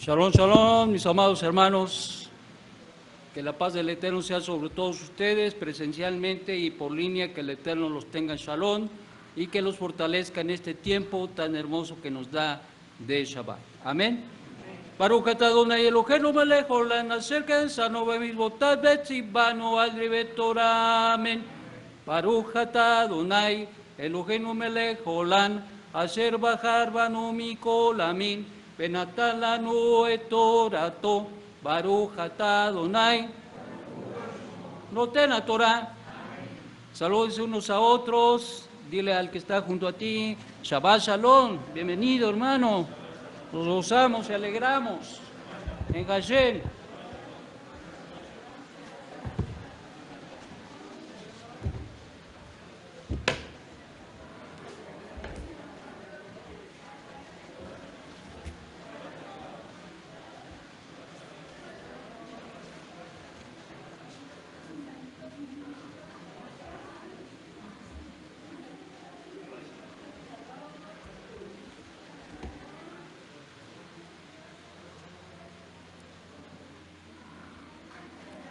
Shalom, shalom, mis amados hermanos. Que la paz del Eterno sea sobre todos ustedes, presencialmente y por línea, que el Eterno los tenga en shalom y que los fortalezca en este tiempo tan hermoso que nos da de Shabbat. Amén. Baruch atah Adonai Eloheinu melech haolam asher ketzanu b'mitzvotav v'tzivanu al divrei Torah. Amén. Baruch atah Adonai Eloheinu melech haolam asher בחר בנו מכל עמים ונתן לנו את תורתו. Baruch atah Adonai Noten Torah. Saludos unos a otros. Dile al que está junto a ti, Shabbat Shalom, bienvenido hermano. Nos gozamos y alegramos en Hashem.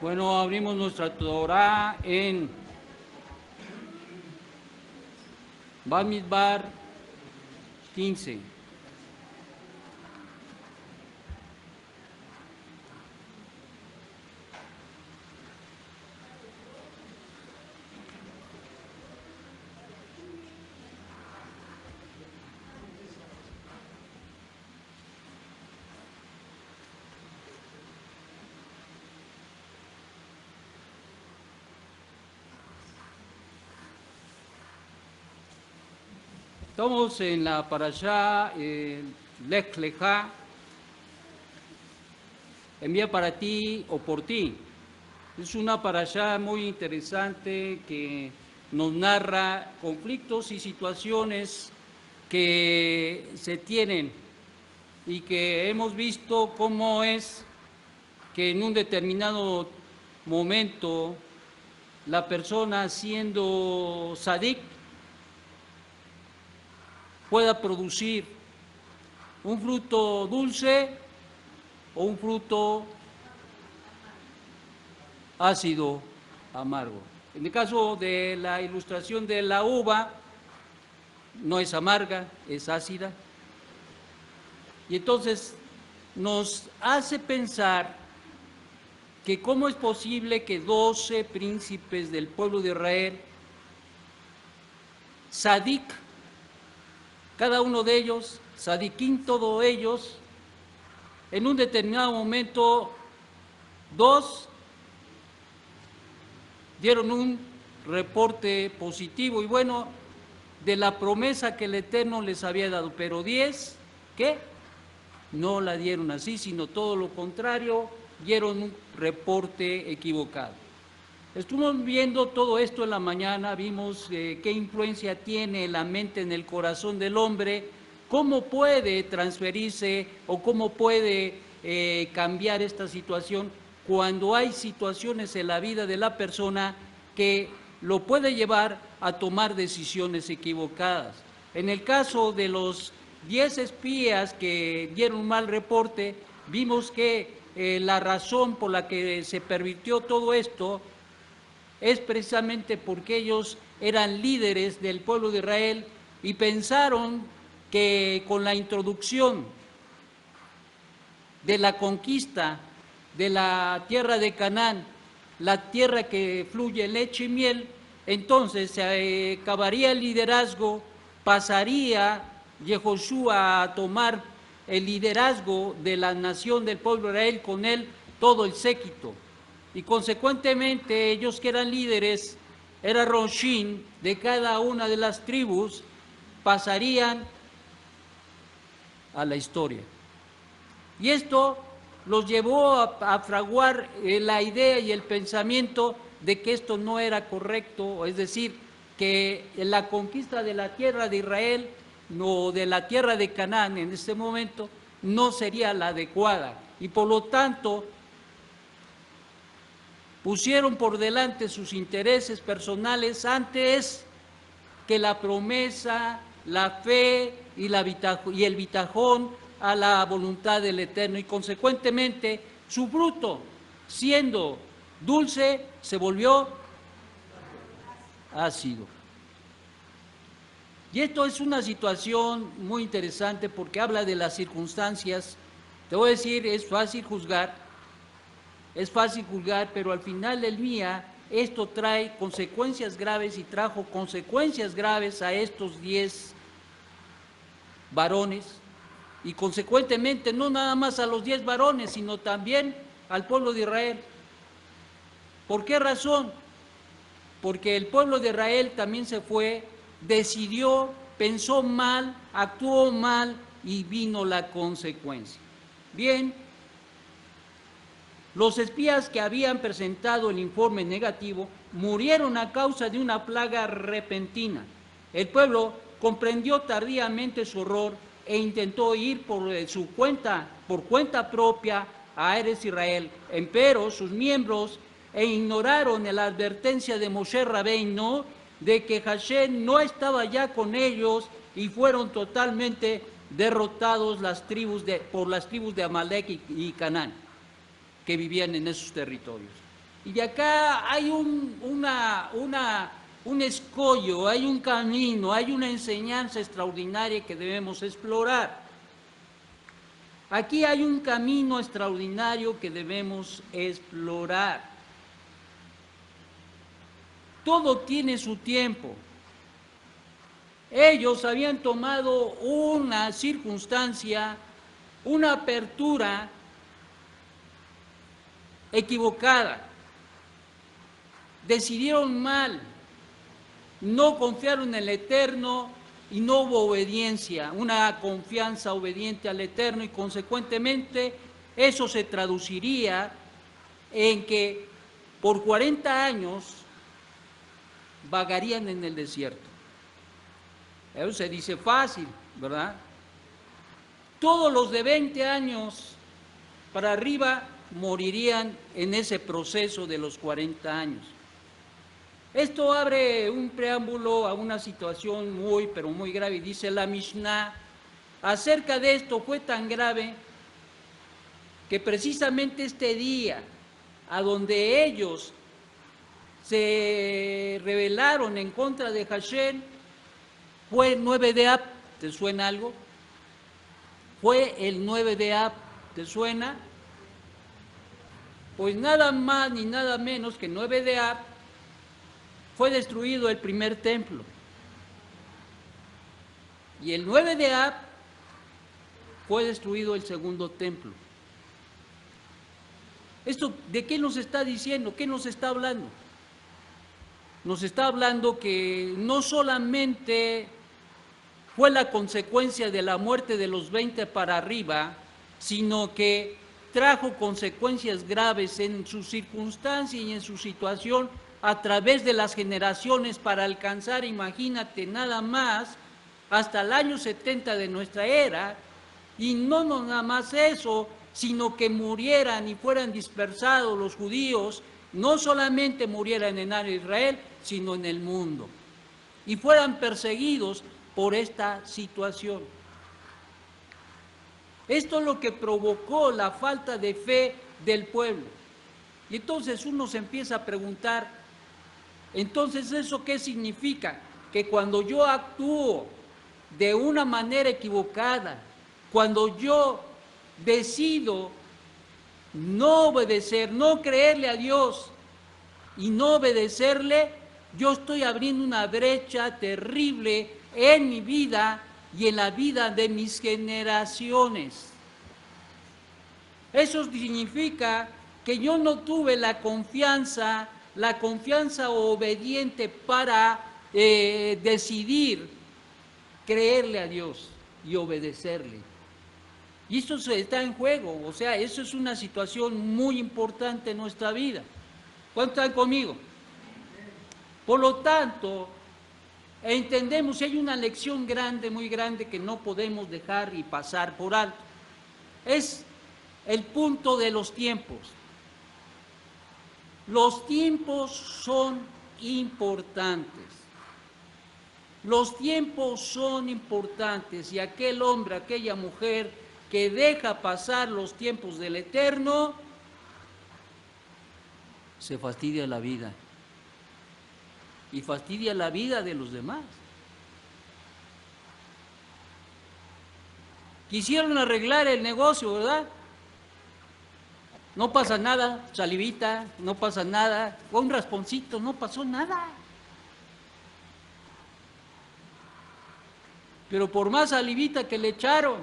Bueno, abrimos nuestra Torah en Bamidbar 15. Estamos en la parashá Lech Lechá, envía para ti o por ti. Es una parashá muy interesante que nos narra conflictos y situaciones que se tienen y que hemos visto cómo es que en un determinado momento la persona siendo sadik pueda producir un fruto dulce o un fruto ácido, amargo. En el caso de la ilustración de la uva, no es amarga, es ácida. Y entonces nos hace pensar que cómo es posible que 12 príncipes del pueblo de Israel, sadik, cada uno de ellos, sadiquín todos ellos, en un determinado momento, 2 dieron un reporte positivo y bueno de la promesa que el Eterno les había dado, pero 10, ¿qué? No la dieron así, sino todo lo contrario, dieron un reporte equivocado. Estuvimos viendo todo esto en la mañana, vimos qué influencia tiene la mente en el corazón del hombre, cómo puede transferirse o cómo puede cambiar esta situación cuando hay situaciones en la vida de la persona que lo puede llevar a tomar decisiones equivocadas. En el caso de los 10 espías que dieron un mal reporte, vimos que la razón por la que se permitió todo esto es precisamente porque ellos eran líderes del pueblo de Israel y pensaron que con la introducción de la conquista de la tierra de Canaán, la tierra que fluye leche y miel, entonces se acabaría el liderazgo, pasaría Yehoshua a tomar el liderazgo de la nación del pueblo de Israel, con él todo el séquito. Y consecuentemente ellos que eran líderes, era Roshin de cada una de las tribus, pasarían a la historia. Y esto los llevó a fraguar la idea y el pensamiento de que esto no era correcto, es decir, que la conquista de la tierra de Israel, no de la tierra de Canaán en este momento, no sería la adecuada. Y por lo tanto, pusieron por delante sus intereses personales antes que la promesa, la fe y el bitajón a la voluntad del Eterno y consecuentemente su fruto, siendo dulce, se volvió ácido. Y esto es una situación muy interesante porque habla de las circunstancias. Te voy a decir, es fácil juzgar, pero al final del día esto trae consecuencias graves y trajo consecuencias graves a estos 10 varones y consecuentemente no nada más a los 10 varones, sino también al pueblo de Israel. ¿Por qué razón? Porque el pueblo de Israel también se fue, decidió, pensó mal, actuó mal y vino la consecuencia. Bien, los espías que habían presentado el informe negativo murieron a causa de una plaga repentina. El pueblo comprendió tardíamente su error e intentó ir por cuenta propia a Eretz Israel. Empero sus miembros ignoraron la advertencia de Moshe Rabbeinu de que Hashem no estaba ya con ellos y fueron totalmente derrotados por las tribus de Amalek y Canaán, que vivían en esos territorios. Y de acá hay un escollo, hay un camino, hay una enseñanza extraordinaria que debemos explorar. Aquí hay un camino extraordinario que debemos explorar. Todo tiene su tiempo. Ellos habían tomado una circunstancia, una apertura equivocada, decidieron mal, no confiaron en el Eterno y no hubo obediencia, una confianza obediente al Eterno y consecuentemente eso se traduciría en que por 40 años vagarían en el desierto. Eso se dice fácil, ¿verdad? Todos los de 20 años para arriba morirían en ese proceso de los 40 años. Esto abre un preámbulo a una situación pero muy grave. Dice la Mishnah, acerca de esto fue tan grave que precisamente este día, a donde ellos se rebelaron en contra de Hashem, fue el 9 de Ab. ¿Te suena algo? Fue el 9 de Ab. ¿Te suena? Pues nada más ni nada menos que el 9 de Ab fue destruido el primer templo. Y el 9 de Ab fue destruido el segundo templo. ¿Esto de qué nos está diciendo? ¿Qué nos está hablando? Nos está hablando que no solamente fue la consecuencia de la muerte de los 20 para arriba, sino que trajo consecuencias graves en su circunstancia y en su situación a través de las generaciones para alcanzar, imagínate, nada más, hasta el año 70 de nuestra era, y no nada más eso, sino que murieran y fueran dispersados los judíos, no solamente murieran en área de Israel, sino en el mundo, y fueran perseguidos por esta situación. Esto es lo que provocó la falta de fe del pueblo. Y entonces uno se empieza a preguntar, entonces ¿eso qué significa? Que cuando yo actúo de una manera equivocada, cuando yo decido no obedecer, no creerle a Dios y no obedecerle, yo estoy abriendo una brecha terrible en mi vida y en la vida de mis generaciones. Eso significa que yo no tuve la confianza obediente para decidir creerle a Dios y obedecerle. Y esto está en juego, o sea, eso es una situación muy importante en nuestra vida. ¿Cuántos están conmigo? Por lo tanto, entendemos que hay una lección grande, muy grande, que no podemos dejar y pasar por alto. Es el punto de los tiempos. Los tiempos son importantes. Los tiempos son importantes y aquel hombre, aquella mujer que deja pasar los tiempos del Eterno, se fastidia la vida. Y fastidia la vida de los demás. Quisieron arreglar el negocio, ¿verdad? No pasa nada, salivita, no pasa nada, fue un rasponcito, no pasó nada. Pero por más salivita que le echaron,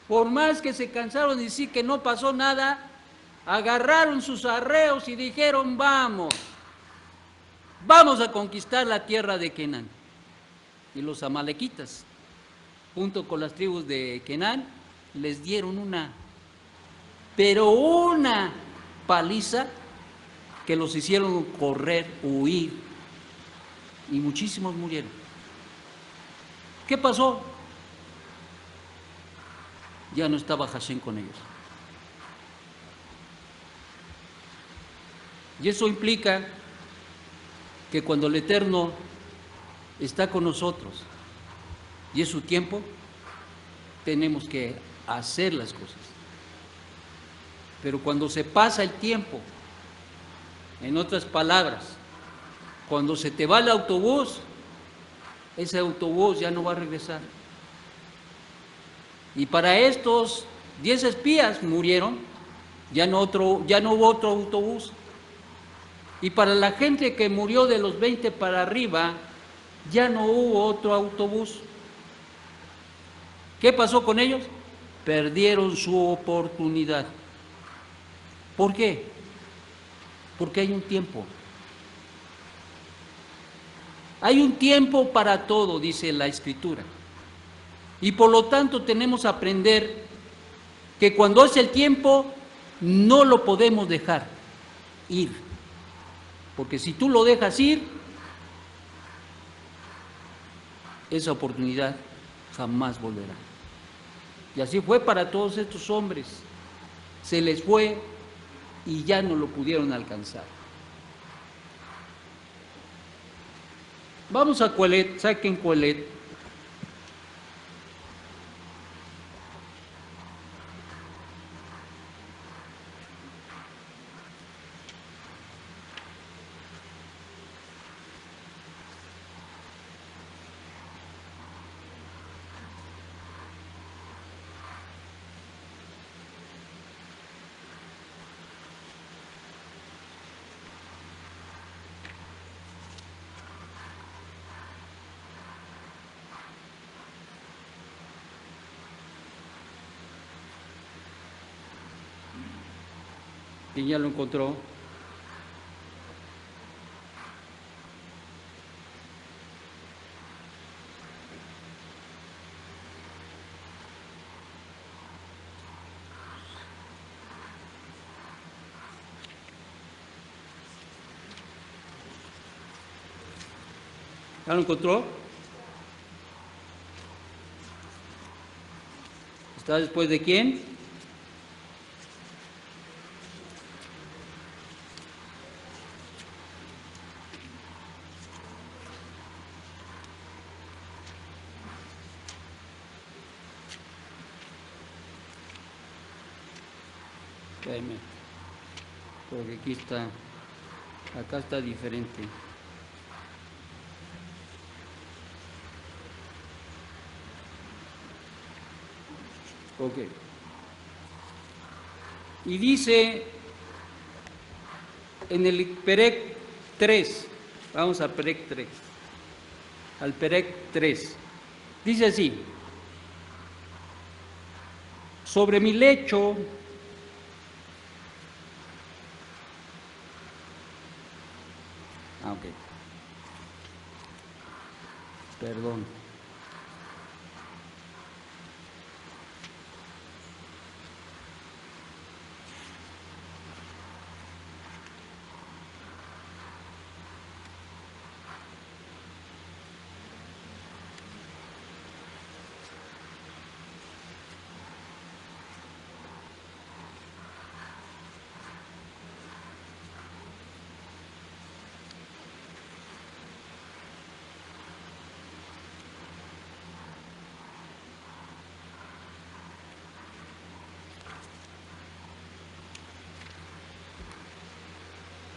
por más que se cansaron de decir que no pasó nada, agarraron sus arreos y dijeron, vamos a conquistar la tierra de Canaán. Y los amalequitas, junto con las tribus de Canaán, les dieron una paliza que los hicieron correr, huir, y muchísimos murieron. ¿Qué pasó? Ya no estaba Hashem con ellos. Y eso implica que cuando el Eterno está con nosotros y es su tiempo, tenemos que hacer las cosas. Pero cuando se pasa el tiempo, en otras palabras, cuando se te va el autobús, ese autobús ya no va a regresar. Y para estos 10 espías murieron, ya no hubo otro autobús. Y para la gente que murió de los 20 para arriba, ya no hubo otro autobús. ¿Qué pasó con ellos? Perdieron su oportunidad. ¿Por qué? Porque hay un tiempo. Hay un tiempo para todo, dice la Escritura. Y por lo tanto tenemos que aprender que cuando es el tiempo, no lo podemos dejar ir. Porque si tú lo dejas ir, esa oportunidad jamás volverá. Y así fue para todos estos hombres. Se les fue y ya no lo pudieron alcanzar. Vamos a Coelet, saquen Coelet. ¿Quién ya lo encontró? ¿Ya lo encontró? ¿Está después de quién? Espérame, porque aquí está, acá está diferente. Ok. Y dice en el Perec 3, vamos al Perec 3, al Perec 3, dice así: sobre mi lecho ok, perdón.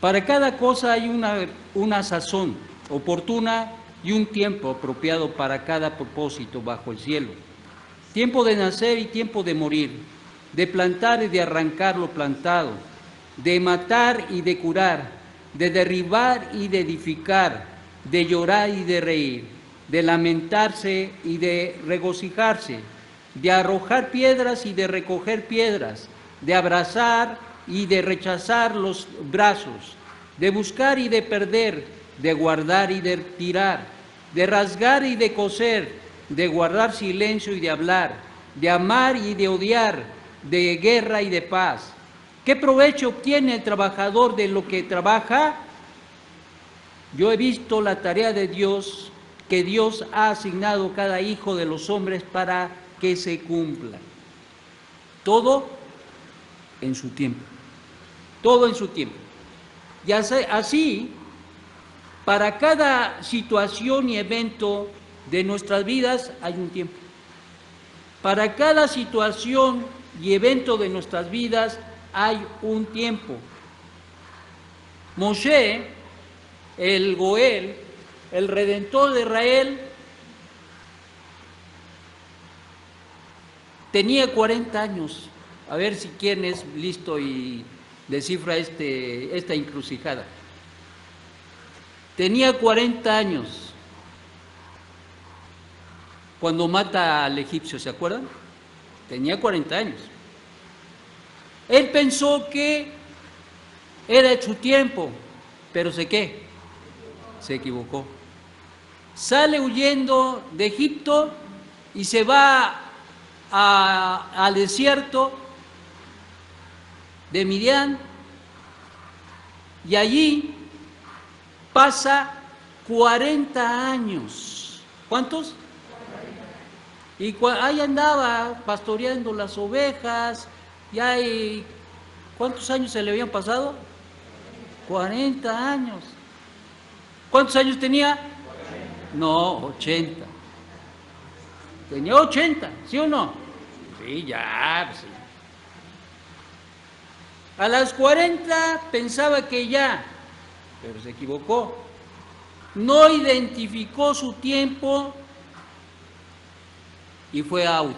Para cada cosa hay una sazón oportuna y un tiempo apropiado para cada propósito bajo el cielo. Tiempo de nacer y tiempo de morir, de plantar y de arrancar lo plantado, de matar y de curar, de derribar y de edificar, de llorar y de reír, de lamentarse y de regocijarse, de arrojar piedras y de recoger piedras, de abrazar y de rechazar los brazos, de buscar y de perder, de guardar y de tirar, de rasgar y de coser, de guardar silencio y de hablar, de amar y de odiar, de guerra y de paz. ¿Qué provecho obtiene el trabajador de lo que trabaja? Yo he visto la tarea de Dios, que Dios ha asignado a cada hijo de los hombres para que se cumpla. Todo en su tiempo. Todo en su tiempo. Y así, para cada situación y evento de nuestras vidas hay un tiempo. Para cada situación y evento de nuestras vidas hay un tiempo. Moshe, el Goel, el Redentor de Israel, tenía 40 años. A ver si quién es listo y descifra esta encrucijada. Tenía 40 años cuando mata al egipcio, ¿se acuerdan? Tenía 40 años. Él pensó que era su tiempo, pero ¿qué? Se equivocó. Sale huyendo de Egipto y se va al desierto de Midian, y allí pasa 40 años. ¿Cuántos? Y ahí andaba pastoreando las ovejas. ¿Cuántos años se le habían pasado? 40 años. ¿Cuántos años tenía? No, 80. Tenía 80, ¿sí o no? Sí, ya. Sí. A las 40 pensaba que ya, pero se equivocó. No identificó su tiempo y fue out.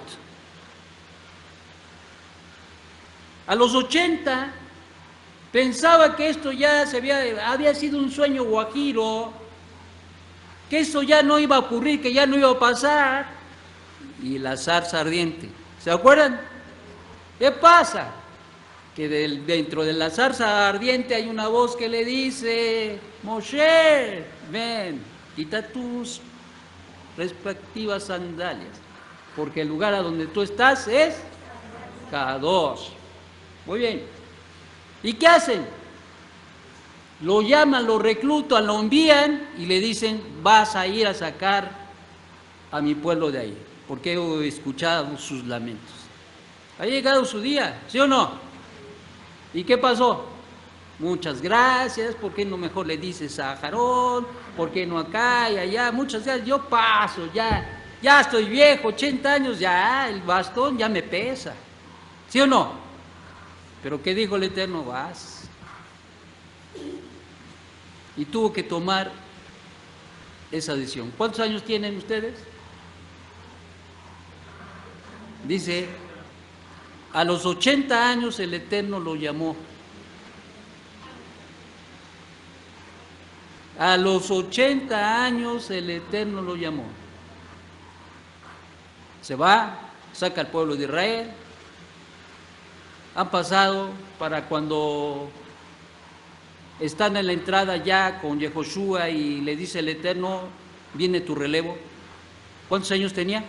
A los 80 pensaba que esto ya había sido un sueño guajiro, que esto ya no iba a ocurrir, que ya no iba a pasar, y la zarza ardiente. ¿Se acuerdan? ¿Qué pasa? Que dentro de la zarza ardiente hay una voz que le dice: Moshe, ven, quita tus respectivas sandalias, porque el lugar a donde tú estás es Kadosh. Muy bien. ¿Y qué hacen? Lo llaman, lo reclutan, lo envían y le dicen: vas a ir a sacar a mi pueblo de ahí, porque he escuchado sus lamentos. Ha llegado su día, ¿sí o no? ¿Y qué pasó? Muchas gracias, ¿por qué no mejor le dices a Aarón? ¿Por qué no acá y allá? Muchas gracias, yo paso, ya estoy viejo, 80 años, ya el bastón ya me pesa. ¿Sí o no? Pero ¿qué dijo el Eterno? Vas. Y tuvo que tomar esa decisión. ¿Cuántos años tienen ustedes? Dice, a los 80 años el Eterno lo llamó. A los 80 años el Eterno lo llamó. Se va, saca al pueblo de Israel. Han pasado para cuando están en la entrada ya con Yehoshua y le dice el Eterno: viene tu relevo. ¿Cuántos años tenía?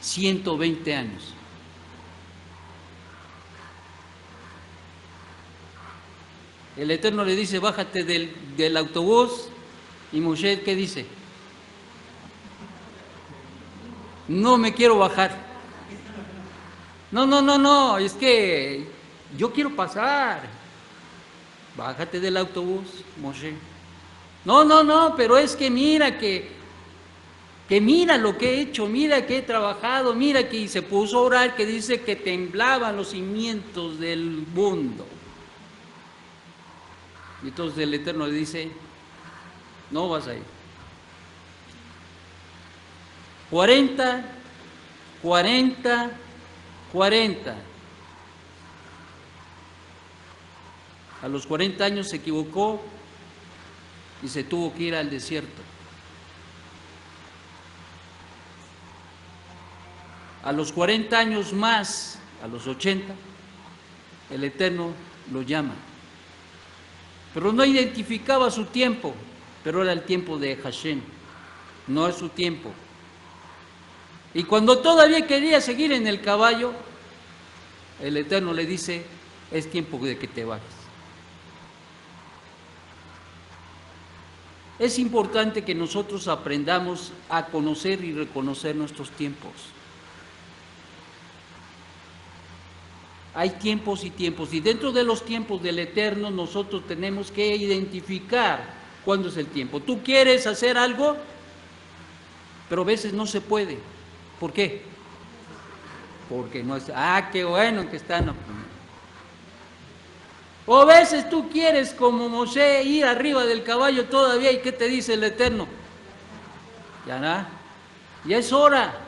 120 años. El Eterno le dice: bájate del autobús. Y Moshe, ¿qué dice? No me quiero bajar. No, es que yo quiero pasar. Bájate del autobús, Moshe. No, pero es que mira que mira lo que he hecho, mira que he trabajado, mira que se puso a orar, que dice que temblaban los cimientos del mundo. Y entonces el Eterno le dice, no vas a ir. 40, 40, 40. A los 40 años se equivocó y se tuvo que ir al desierto. A los 40 años más, a los 80, el Eterno lo llama. Pero no identificaba su tiempo, pero era el tiempo de Hashem, no es su tiempo. Y cuando todavía quería seguir en el caballo, el Eterno le dice, es tiempo de que te bajes. Es importante que nosotros aprendamos a conocer y reconocer nuestros tiempos. Hay tiempos y tiempos, y dentro de los tiempos del Eterno nosotros tenemos que identificar cuándo es el tiempo. Tú quieres hacer algo, pero a veces no se puede. ¿Por qué? Porque no es, qué bueno que están. O a veces tú quieres, como Moshe, ir arriba del caballo todavía, ¿y qué te dice el Eterno? Ya nada, ya es hora.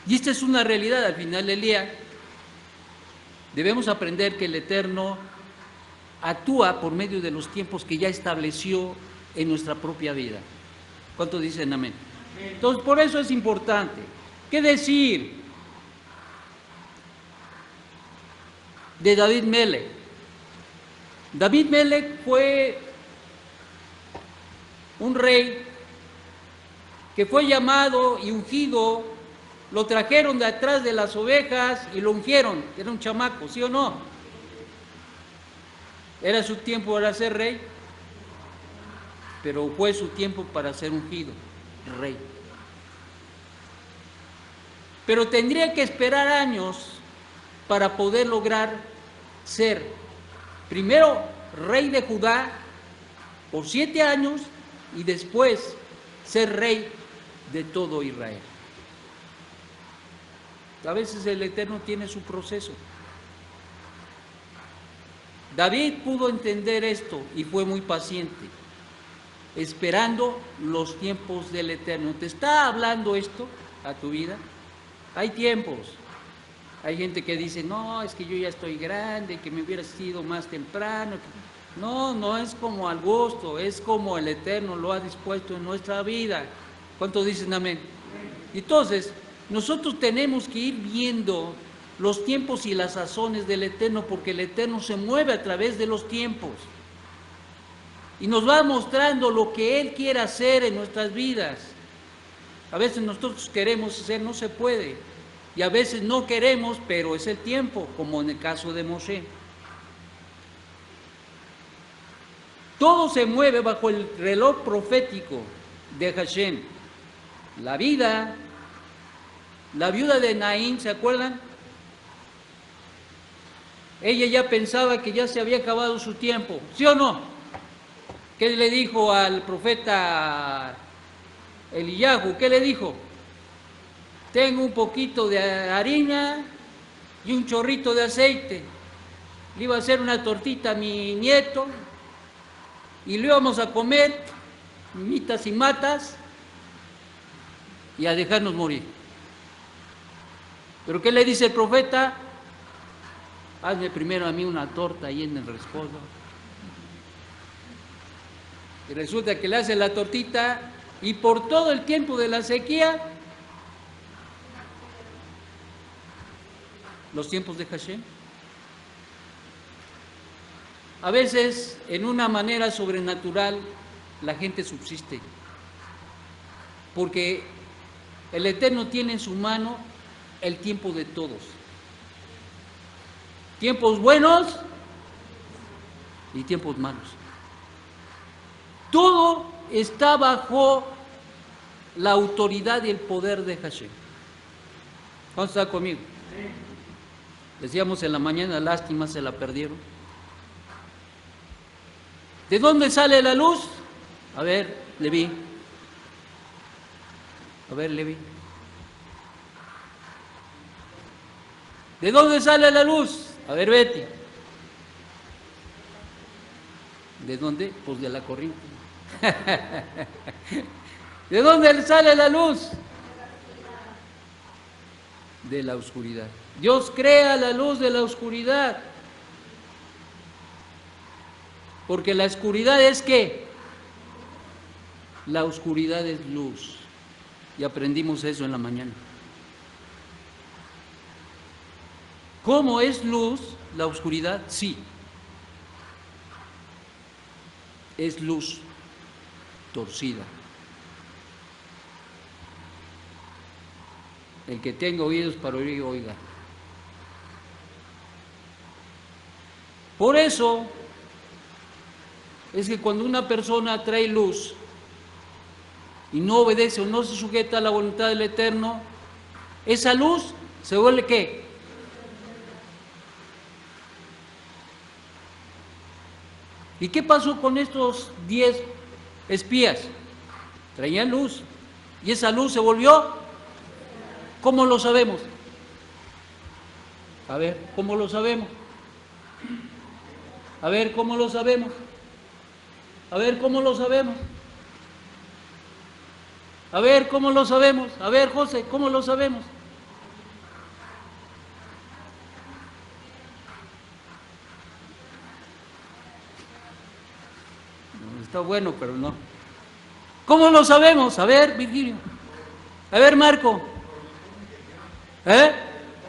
Y esta es una realidad al final del día. Debemos aprender que el Eterno actúa por medio de los tiempos que ya estableció en nuestra propia vida. ¿Cuántos dicen amén? Entonces, por eso es importante. ¿Qué decir de David Melech? David Melech fue un rey que fue llamado y ungido, lo trajeron de atrás de las ovejas y lo ungieron, era un chamaco, ¿sí o no? Era su tiempo para ser rey, pero fue su tiempo para ser ungido, rey. Pero tendría que esperar años para poder lograr ser primero rey de Judá por 7 años y después ser rey de todo Israel. A veces el Eterno tiene su proceso. David pudo entender esto y fue muy paciente, esperando los tiempos del Eterno. ¿Te está hablando esto a tu vida? Hay tiempos. Hay gente que dice, no, es que yo ya estoy grande, que me hubiera sido más temprano. No, no es como al gusto, es como el Eterno lo ha dispuesto en nuestra vida. ¿Cuántos dicen amén? Entonces, nosotros tenemos que ir viendo los tiempos y las sazones del Eterno, porque el Eterno se mueve a través de los tiempos y nos va mostrando lo que Él quiere hacer en nuestras vidas. A veces nosotros queremos hacer, no se puede, y a veces no queremos, pero es el tiempo, como en el caso de Moshe. Todo se mueve bajo el reloj profético de Hashem. La vida, la viuda de Naín, ¿se acuerdan? Ella ya pensaba que ya se había acabado su tiempo, ¿sí o no? ¿Qué le dijo al profeta Eliyahu? ¿Qué le dijo? Tengo un poquito de harina y un chorrito de aceite. Le iba a hacer una tortita a mi nieto y lo íbamos a comer, mitas y matas, y a dejarnos morir. ¿Pero qué le dice el profeta? Hazme primero a mí una torta ahí en el rescoldo. Y resulta que le hace la tortita y por todo el tiempo de la sequía, los tiempos de Hashem, a veces en una manera sobrenatural la gente subsiste, porque el Eterno tiene en su mano el tiempo de todos. Tiempos buenos y tiempos malos. Todo está bajo la autoridad y el poder de Hashem. ¿Cuántos están conmigo? Decíamos en la mañana, lástima, se la perdieron. ¿De dónde sale la luz? A ver, Leví. A ver, Leví. ¿De dónde sale la luz? A ver, Betty. ¿De dónde? Pues de la corriente. ¿De dónde sale la luz? De la oscuridad. Dios crea la luz de la oscuridad. Porque la oscuridad es ¿qué? La oscuridad es luz. Y aprendimos eso en la mañana. ¿Cómo es luz la oscuridad? Sí. Es luz torcida. El que tenga oídos para oír, oiga. Por eso es que cuando una persona trae luz y no obedece o no se sujeta a la voluntad del Eterno, esa luz se vuelve ¿qué? ¿Y qué pasó con estos 10 espías? Traían luz y esa luz se volvió, ¿cómo lo sabemos? A ver, ¿cómo lo sabemos? A ver, ¿cómo lo sabemos? A ver, ¿cómo lo sabemos? A ver, ¿cómo lo sabemos? A ver, José, ¿cómo lo sabemos? No, está bueno, pero no. ¿Cómo lo sabemos? A ver, Virgilio. A ver, Marco.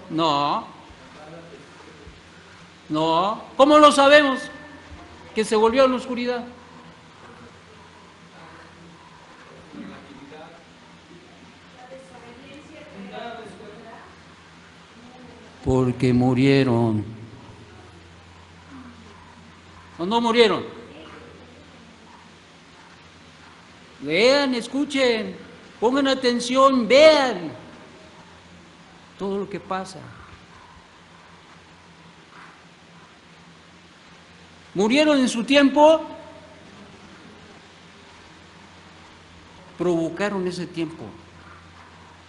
No. No. ¿Cómo lo sabemos? Que se volvió a la oscuridad. Porque murieron. ¿O no murieron? Vean, escuchen, pongan atención, vean todo lo que pasa. Murieron en su tiempo, provocaron ese tiempo.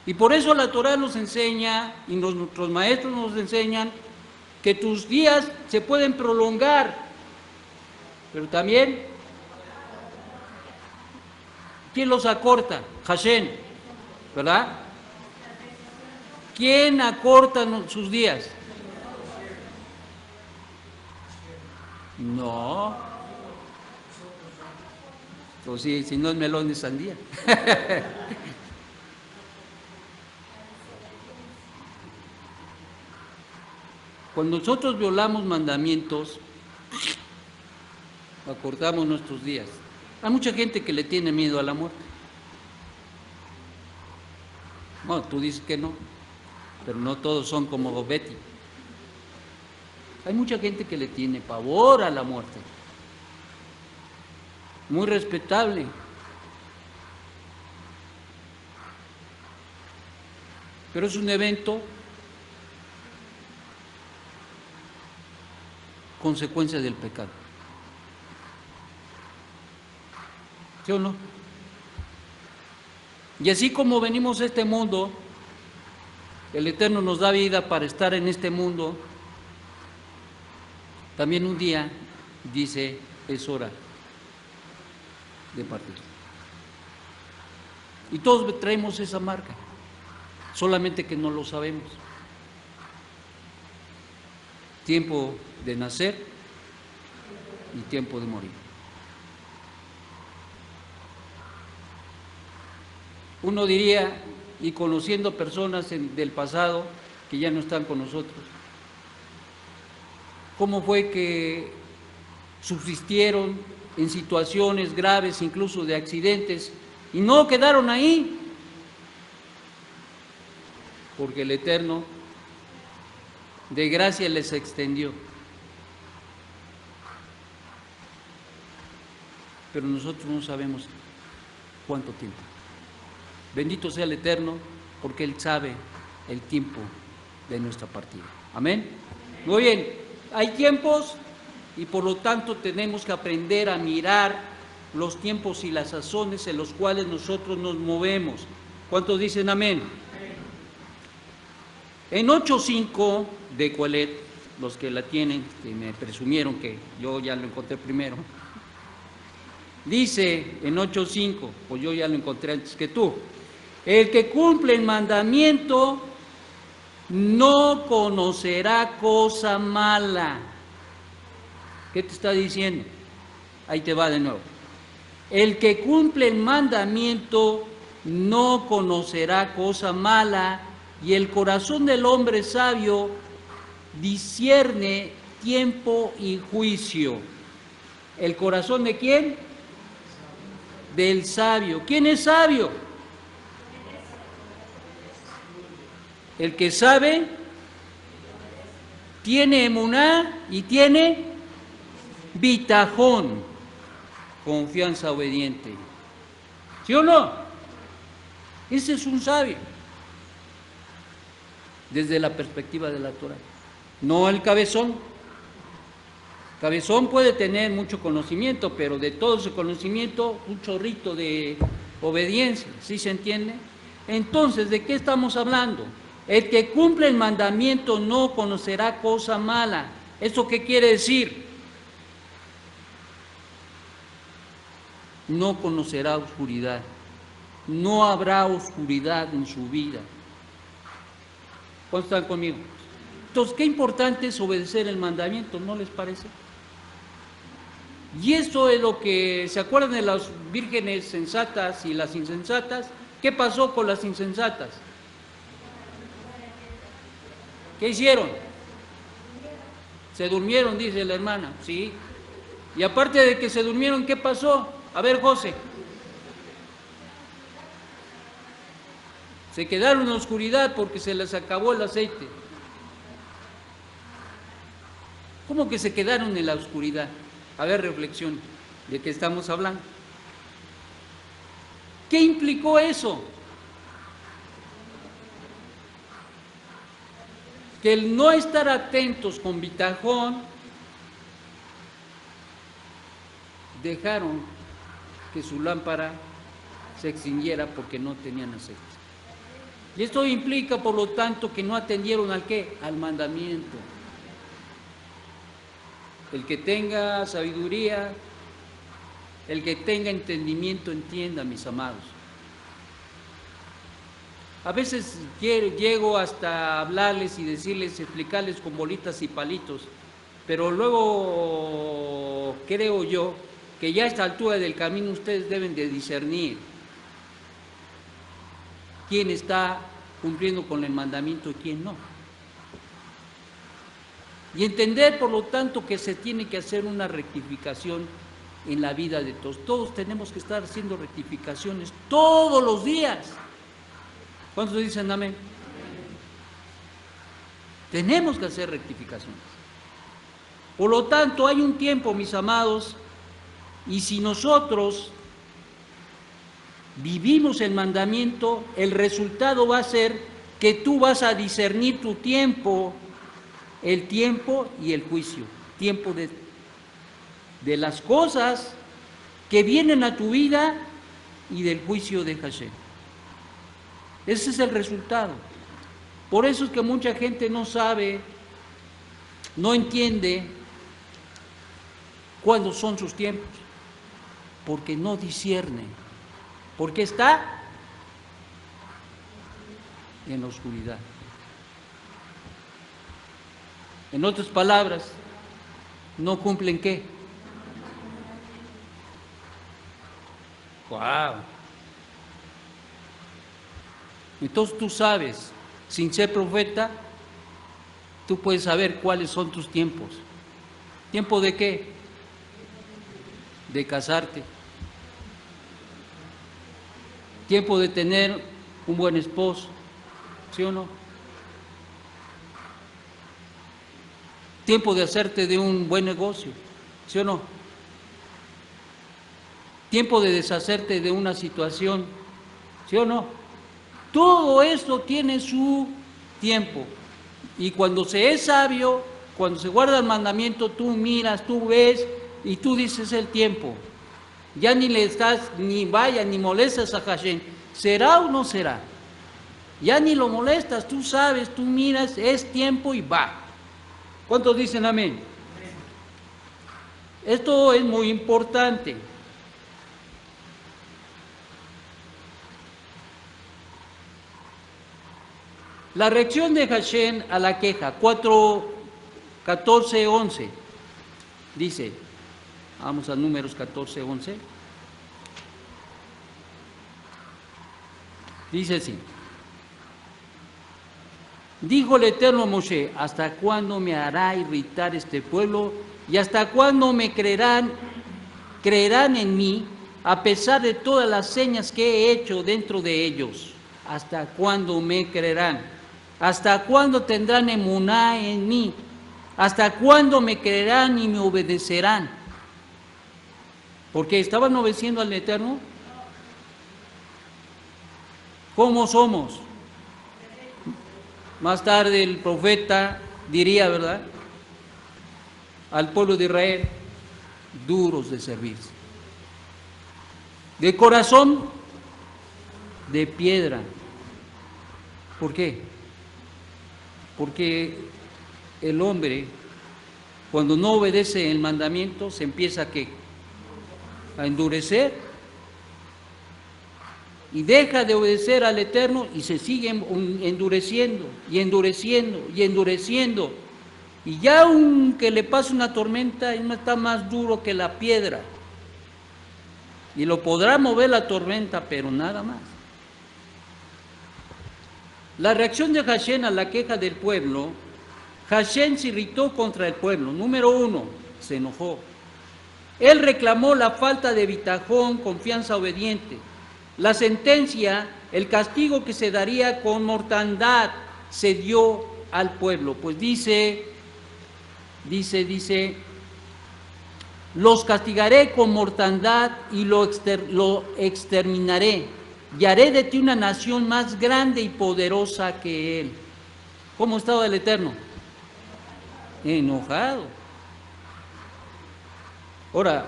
Y por eso la Torah nos enseña, y nuestros maestros nos enseñan, que tus días se pueden prolongar, pero también, ¿quién los acorta? Hashem, ¿verdad? ¿Quién acorta sus días? No. Pues sí, si no es melón es sandía. Cuando nosotros violamos mandamientos, acortamos nuestros días. Hay mucha gente que le tiene miedo a la muerte. No, tú dices que no, pero no todos son como Betty. Hay mucha gente que le tiene pavor a la muerte. Muy respetable. Pero es un evento consecuencia del pecado. ¿Sí o no? Y así como venimos a este mundo, el Eterno nos da vida para estar en este mundo, también un día dice, es hora de partir. Y todos traemos esa marca, solamente que no lo sabemos. Tiempo de nacer y tiempo de morir. Uno diría, y conociendo personas del pasado que ya no están con nosotros, ¿cómo fue que subsistieron en situaciones graves, incluso de accidentes, y no quedaron ahí? Porque el Eterno de gracia les extendió. Pero nosotros no sabemos cuánto tiempo. Bendito sea el Eterno, porque Él sabe el tiempo de nuestra partida. Amén. Muy bien, hay tiempos y por lo tanto tenemos que aprender a mirar los tiempos y las sazones en los cuales nosotros nos movemos. ¿Cuántos dicen amén? En 8.5 de Coelet los que la tienen, me presumieron que yo ya lo encontré primero. Dice en 8:5, pues yo ya lo encontré antes que tú. El que cumple el mandamiento no conocerá cosa mala. ¿Qué te está diciendo? Ahí te va de nuevo. El que cumple el mandamiento no conocerá cosa mala, y el corazón del hombre sabio discierne tiempo y juicio. ¿El corazón de quién? Del sabio. ¿Quién es sabio? El que sabe, tiene emuná y tiene bitajón, confianza obediente. ¿Sí o no? Ese es un sabio, desde la perspectiva de la Torah. No el cabezón. Cabezón puede tener mucho conocimiento, pero de todo ese conocimiento, un chorrito de obediencia, ¿sí se entiende? Entonces, ¿de qué estamos hablando? El que cumple el mandamiento no conocerá cosa mala. ¿Eso qué quiere decir? No conocerá oscuridad. No habrá oscuridad en su vida. ¿Cuántos están conmigo? Entonces, qué importante es obedecer el mandamiento, ¿no les parece? Y eso es lo que, ¿se acuerdan de las vírgenes sensatas y las insensatas? ¿Qué pasó con las insensatas? ¿Qué hicieron? Se durmieron, dice la hermana, sí. Y aparte de que se durmieron, ¿qué pasó? A ver, José. Se quedaron en la oscuridad porque se les acabó el aceite. ¿Cómo que se quedaron en la oscuridad? A ver, reflexión, ¿de qué estamos hablando? ¿Qué implicó eso? Que el no estar atentos con bitajón dejaron que su lámpara se extinguiera porque no tenían aceite. Y esto implica, por lo tanto, que no atendieron ¿al qué? Al mandamiento. El que tenga sabiduría, el que tenga entendimiento, entienda, mis amados. A veces llego hasta hablarles y decirles, explicarles con bolitas y palitos, pero luego creo yo que ya a esta altura del camino ustedes deben de discernir quién está cumpliendo con el mandamiento y quién no. Y entender, por lo tanto, que se tiene que hacer una rectificación en la vida de todos. Todos tenemos que estar haciendo rectificaciones todos los días. ¿Cuántos dicen amén? Tenemos que hacer rectificaciones. Por lo tanto, hay un tiempo, mis amados, y si nosotros vivimos el mandamiento, el resultado va a ser que tú vas a discernir tu tiempo, el tiempo y el juicio, tiempo de las cosas que vienen a tu vida y del juicio de Hashem. Ese es el resultado. Por eso es que mucha gente no sabe, no entiende cuándo son sus tiempos, porque no discierne, porque está en la oscuridad. En otras palabras, no cumplen ¿qué? ¡Wow! Entonces tú sabes, sin ser profeta, tú puedes saber cuáles son tus tiempos. ¿Tiempo de qué? De casarte. Tiempo de tener un buen esposo, ¿sí o no? Tiempo de hacerte de un buen negocio, ¿sí o no? Tiempo de deshacerte de una situación, ¿sí o no? Todo esto tiene su tiempo. Y cuando se es sabio, cuando se guarda el mandamiento, tú miras, tú ves y tú dices el tiempo. Ya ni le estás, ni vaya, ni molestas a Hashem. ¿Será o no será? Ya ni lo molestas, tú sabes, tú miras, es tiempo y va. ¿Cuántos dicen amén? Esto es muy importante. La reacción de Hashem a la queja, 4, 14, 11, dice, vamos a Números 14, 11, dice así, dijo el Eterno a Moshe, ¿hasta cuándo me hará irritar este pueblo? ¿Y hasta cuándo me creerán en mí, a pesar de todas las señas que he hecho dentro de ellos? ¿Hasta cuándo me creerán? ¿Hasta cuándo tendrán emuná en mí? ¿Hasta cuándo me creerán y me obedecerán? Porque estaban obedeciendo al Eterno. ¿Cómo somos? Más tarde el profeta diría, ¿verdad?, al pueblo de Israel, duros de servirse, de corazón de piedra. ¿Por qué? Porque el hombre, cuando no obedece el mandamiento, se empieza a endurecer y deja de obedecer al Eterno y se sigue endureciendo y endureciendo y endureciendo. Y ya aunque le pase una tormenta, está más duro que la piedra. Y lo podrá mover la tormenta, pero nada más. La reacción de Hashem a la queja del pueblo, Hashem se irritó contra el pueblo. Número 1, se enojó. Él reclamó la falta de bitajón, confianza obediente. La sentencia, el castigo que se daría con mortandad, se dio al pueblo. Pues dice, los castigaré con mortandad y lo exterminaré, y haré de ti una nación más grande y poderosa que él. ¿Cómo estaba el Eterno? Enojado. Ahora,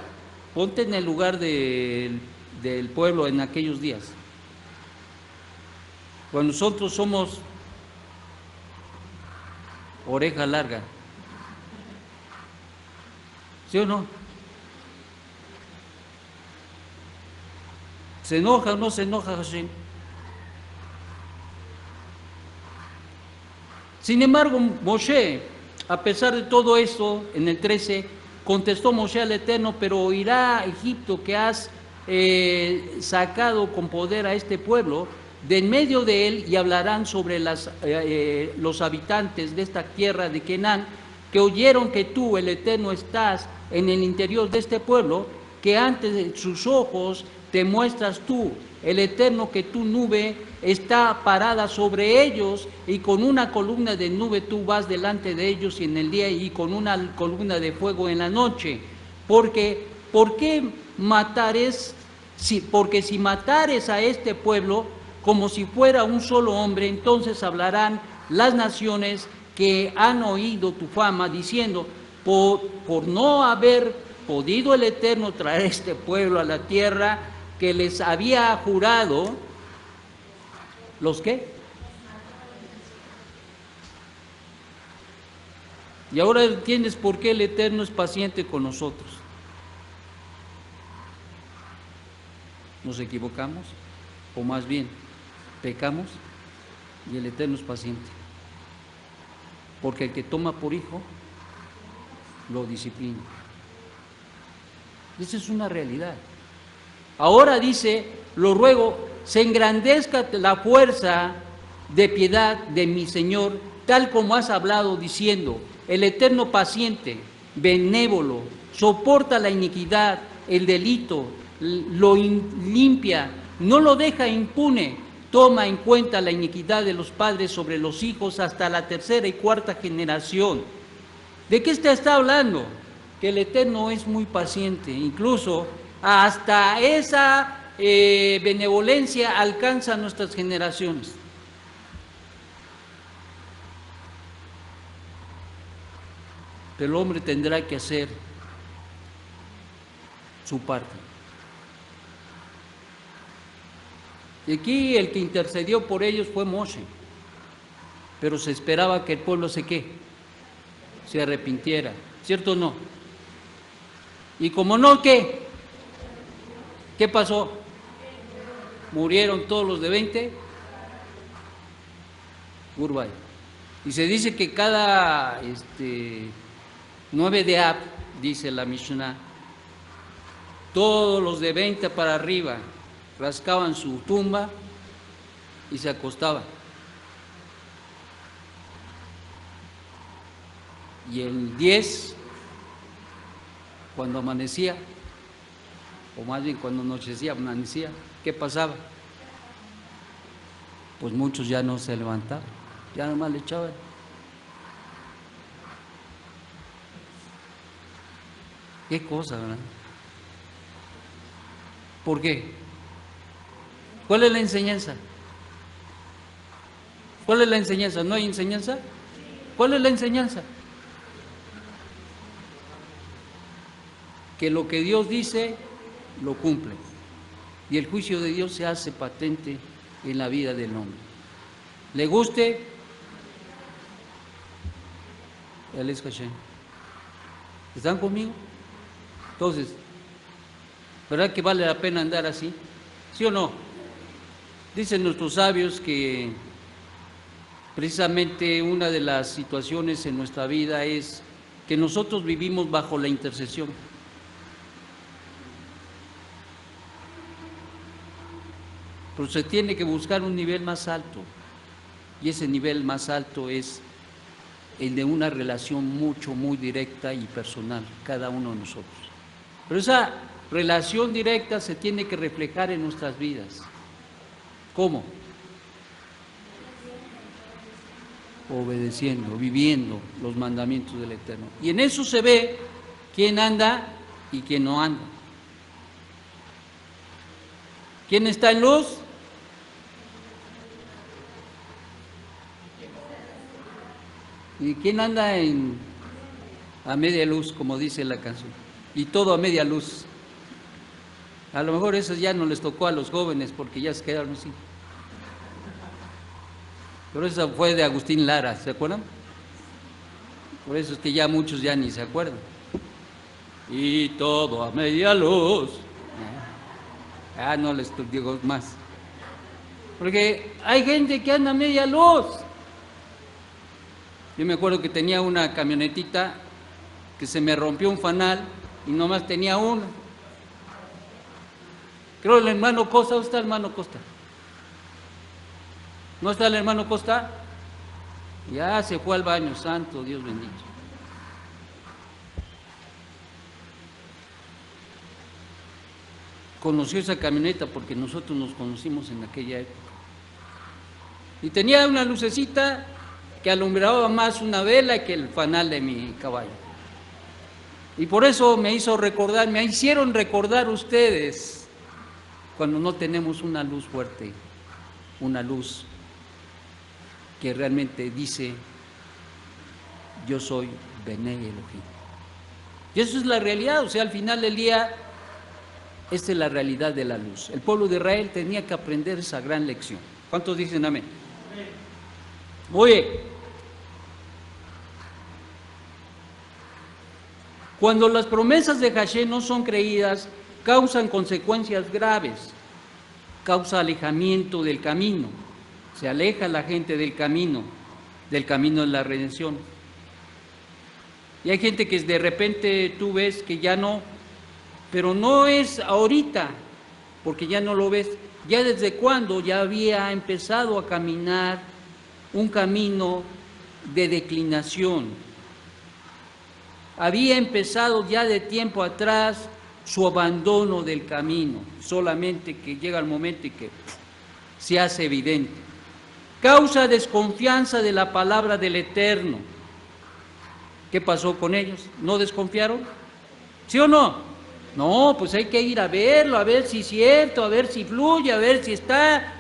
ponte en el lugar del pueblo en aquellos días. Cuando nosotros somos oreja larga, ¿sí o no? ¿Se enoja o no se enoja Hashem? Sin embargo, Moshe, a pesar de todo esto, en el 13, contestó Moshe al Eterno, pero oirá Egipto que has sacado con poder a este pueblo de en medio de él, y hablarán sobre los habitantes de esta tierra de Canaán, que oyeron que tú, el Eterno, estás en el interior de este pueblo, que ante de sus ojos te muestras tú, el Eterno, que tu nube está parada sobre ellos, y con una columna de nube tú vas delante de ellos y en el día, y con una columna de fuego en la noche. Porque si matares a este pueblo como si fuera un solo hombre, entonces hablarán las naciones que han oído tu fama, diciendo, por no haber podido el Eterno traer este pueblo a la tierra que les había jurado, ¿los qué? Y ahora entiendes por qué el Eterno es paciente con nosotros. Nos equivocamos, o más bien, pecamos, y el Eterno es paciente. Porque el que toma por hijo, lo disciplina. Esa es una realidad. Ahora dice, lo ruego, se engrandezca la fuerza de piedad de mi Señor, tal como has hablado, diciendo, el Eterno paciente, benévolo, soporta la iniquidad, el delito, lo limpia, no lo deja impune, toma en cuenta la iniquidad de los padres sobre los hijos hasta la tercera y cuarta generación. ¿De qué está hablando? Que el Eterno es muy paciente, incluso hasta esa benevolencia alcanza a nuestras generaciones. Pero el hombre tendrá que hacer su parte. Y aquí el que intercedió por ellos fue Moshe, pero se esperaba que el pueblo se se arrepintiera, ¿cierto o no? Y como no, ¿qué? ¿Qué pasó? Murieron todos los de 20, Urbay. Y se dice que cada 9 de Ab, dice la Mishnah, todos los de 20 para arriba rascaban su tumba y se acostaban. Y el 10, cuando amanecía, o más bien cuando anochecía, amanecía, ¿qué pasaba? Pues muchos ya no se levantaban, ya nomás le echaban. Qué cosa, ¿verdad? ¿Por qué? ¿Cuál es la enseñanza? ¿Cuál es la enseñanza? ¿No hay enseñanza? ¿Cuál es la enseñanza? Que lo que Dios dice, lo cumple. Y el juicio de Dios se hace patente en la vida del hombre. ¿Le guste? Él es Hashem. ¿Están conmigo? Entonces, ¿verdad que vale la pena andar así? ¿Sí o no? Dicen nuestros sabios que precisamente una de las situaciones en nuestra vida es que nosotros vivimos bajo la intercesión. Pero se tiene que buscar un nivel más alto, y ese nivel más alto es el de una relación muy directa y personal, cada uno de nosotros. Pero esa relación directa se tiene que reflejar en nuestras vidas. ¿Cómo? Obedeciendo, viviendo los mandamientos del Eterno. Y en eso se ve quién anda y quién no anda. ¿Quién está en luz? ¿Y quién anda a media luz, como dice la canción? Y todo a media luz. A lo mejor eso ya no les tocó a los jóvenes porque ya se quedaron así. Pero eso fue de Agustín Lara, ¿se acuerdan? Por eso es que ya muchos ya ni se acuerdan. Y todo a media luz. No les digo más. Porque hay gente que anda a media luz. Yo me acuerdo que tenía una camionetita que se me rompió un fanal y nomás tenía uno. Creo el hermano Costa, ¿dónde está el hermano Costa? ¿No está el hermano Costa? Ya se fue al baño, santo Dios bendito. Conoció esa camioneta porque nosotros nos conocimos en aquella época. Y tenía una lucecita que alumbraba más una vela que el fanal de mi caballo. Y por eso me hicieron recordar ustedes cuando no tenemos una luz fuerte, una luz que realmente dice, yo soy Bené Elohim. Y eso es la realidad, o sea, al final del día, esta es la realidad de la luz. El pueblo de Israel tenía que aprender esa gran lección. ¿Cuántos dicen amén? Oye, cuando las promesas de Hashem no son creídas, causan consecuencias graves, causa alejamiento del camino, se aleja la gente del camino de la redención. Y hay gente que de repente tú ves que ya no, pero no es ahorita, porque ya no lo ves, ya desde cuando ya había empezado a caminar un camino de declinación. Había empezado ya de tiempo atrás su abandono del camino, solamente que llega el momento y que se hace evidente. Causa desconfianza de la palabra del Eterno. ¿Qué pasó con ellos? ¿No desconfiaron? ¿Sí o no? No, pues hay que ir a verlo, a ver si es cierto, a ver si fluye, a ver si está.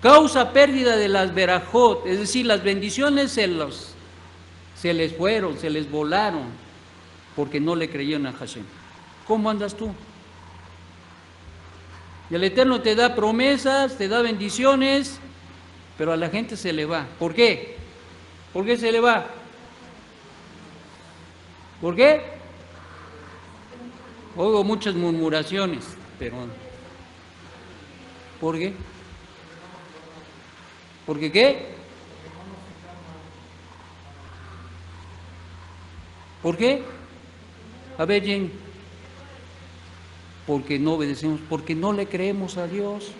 Causa pérdida de las verajot, es decir, las bendiciones se les fueron, se les volaron, porque no le creyeron a Hashem. ¿Cómo andas tú? Y el Eterno te da promesas, te da bendiciones, pero a la gente se le va. ¿Por qué? ¿Por qué se le va? ¿Por qué? Oigo muchas murmuraciones, pero ¿por qué? ¿Por qué qué? ¿Por qué? A ver, Jenny. Porque no obedecemos, porque no le creemos a Dios.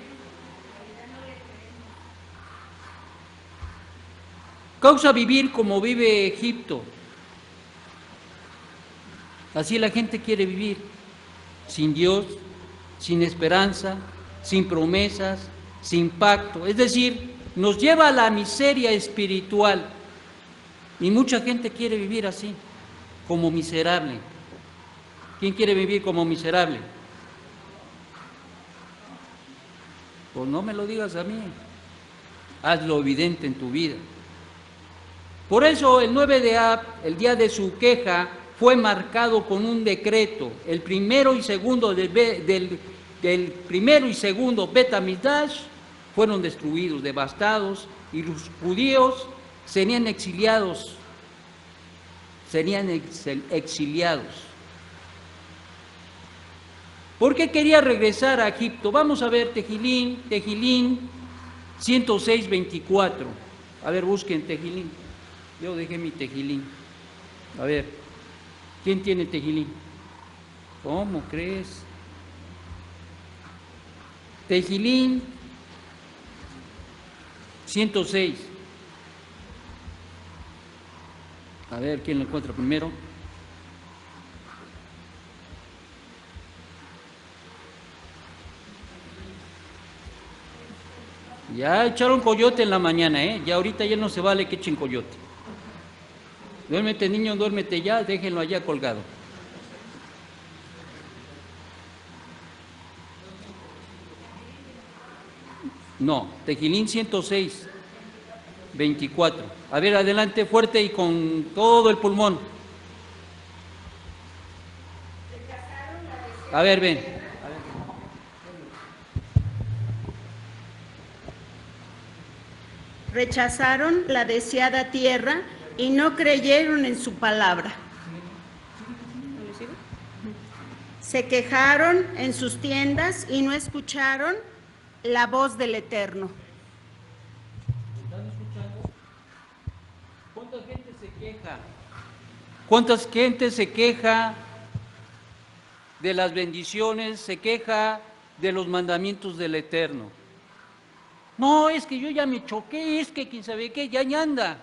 Causa vivir como vive Egipto. Así la gente quiere vivir, sin Dios, sin esperanza, sin promesas, sin pacto. Es decir, nos lleva a la miseria espiritual. Y mucha gente quiere vivir así, como miserable. ¿Quién quiere vivir como miserable? Pues no me lo digas a mí. Hazlo evidente en tu vida. Por eso el 9 de Ab, el día de su queja, fue marcado con un decreto. El primero y segundo del primero y segundo Bet Hamikdash fueron destruidos, devastados, y los judíos serían exiliados. ¿Por qué quería regresar a Egipto? Vamos a ver Tejilín 106:24. A ver, busquen Tejilín. Yo dejé mi Tejilín. A ver, ¿quién tiene Tejilín? ¿Cómo crees? Tejilín 106. A ver, ¿quién lo encuentra primero? Ya echaron coyote en la mañana, ¿eh? Ya ahorita ya no se vale que echen coyote. Duérmete, niño, duérmete ya, déjenlo allá colgado. No, Tejilín 106:24. A ver, adelante, fuerte y con todo el pulmón. A ver, ven. Rechazaron la deseada tierra y no creyeron en su palabra. Se quejaron en sus tiendas y no escucharon la voz del Eterno. ¿Están escuchando? ¿Cuánta gente se queja? ¿Cuánta gente se queja de las bendiciones, se queja de los mandamientos del Eterno? No, es que yo ya me choqué, es que quién sabe qué, ya anda,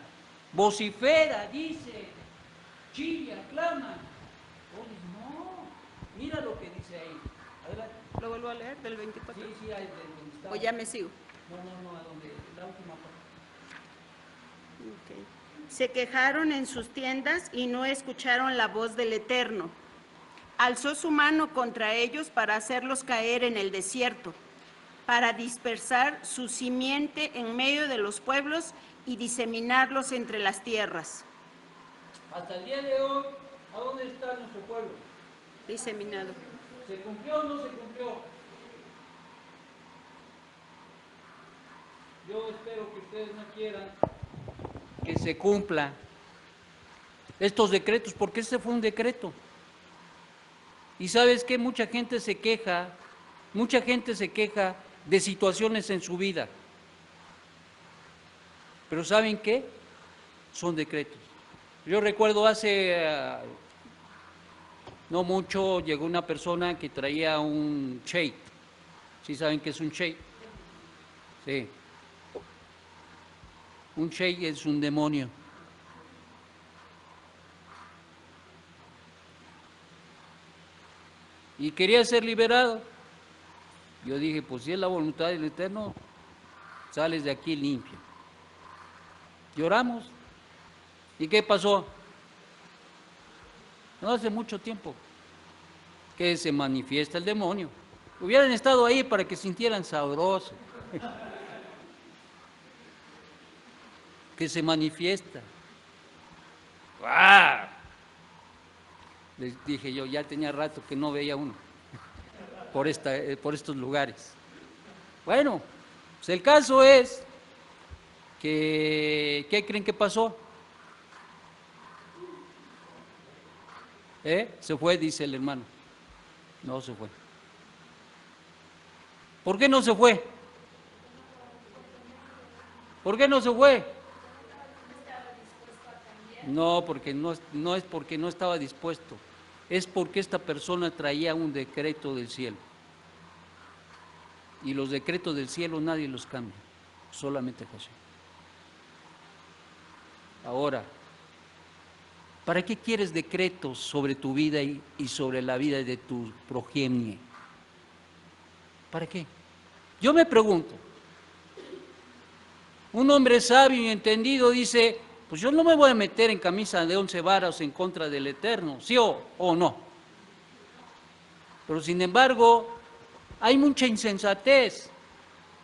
vocifera, dice, chilla, clama. No, mira lo que dice ahí. Adelante. ¿Lo vuelvo a leer del 24? Sí, ahí donde está. ¿O ya me sigo? No, a donde la última parte. Okay. Se quejaron en sus tiendas y no escucharon la voz del Eterno. Alzó su mano contra ellos para hacerlos caer en el desierto, para dispersar su simiente en medio de los pueblos y diseminarlos entre las tierras. Hasta el día de hoy, ¿a dónde está nuestro pueblo? Diseminado. ¿Se cumplió o no se cumplió? Yo espero que ustedes no quieran que se cumpla estos decretos, porque este fue un decreto. Y ¿sabes qué? Mucha gente se queja de situaciones en su vida. Pero ¿saben qué? Son decretos. Yo recuerdo hace no mucho llegó una persona que traía un sheikh. ¿Sí saben qué es un sheikh? Sí. Un sheikh es un demonio. Y quería ser liberado. Yo dije, pues si es la voluntad del Eterno, sales de aquí limpio. Lloramos. ¿Y qué pasó? No hace mucho tiempo que se manifiesta el demonio. Hubieran estado ahí para que sintieran sabroso. Que se manifiesta. ¡Ah! Les dije yo, ya tenía rato que no veía uno por estos lugares. Bueno, pues el caso es que, ¿qué creen que pasó? Se fue, dice el hermano. No se fue. ¿Por qué no se fue? ¿Por qué no se fue? No, porque no es porque no estaba dispuesto, es porque esta persona traía un decreto del cielo. Y los decretos del cielo nadie los cambia, solamente José. Ahora, ¿para qué quieres decretos sobre tu vida y sobre la vida de tu progenie? ¿Para qué? Yo me pregunto, un hombre sabio y entendido dice, pues yo no me voy a meter en camisa de 11 varas en contra del Eterno, ¿sí o no? Pero sin embargo, hay mucha insensatez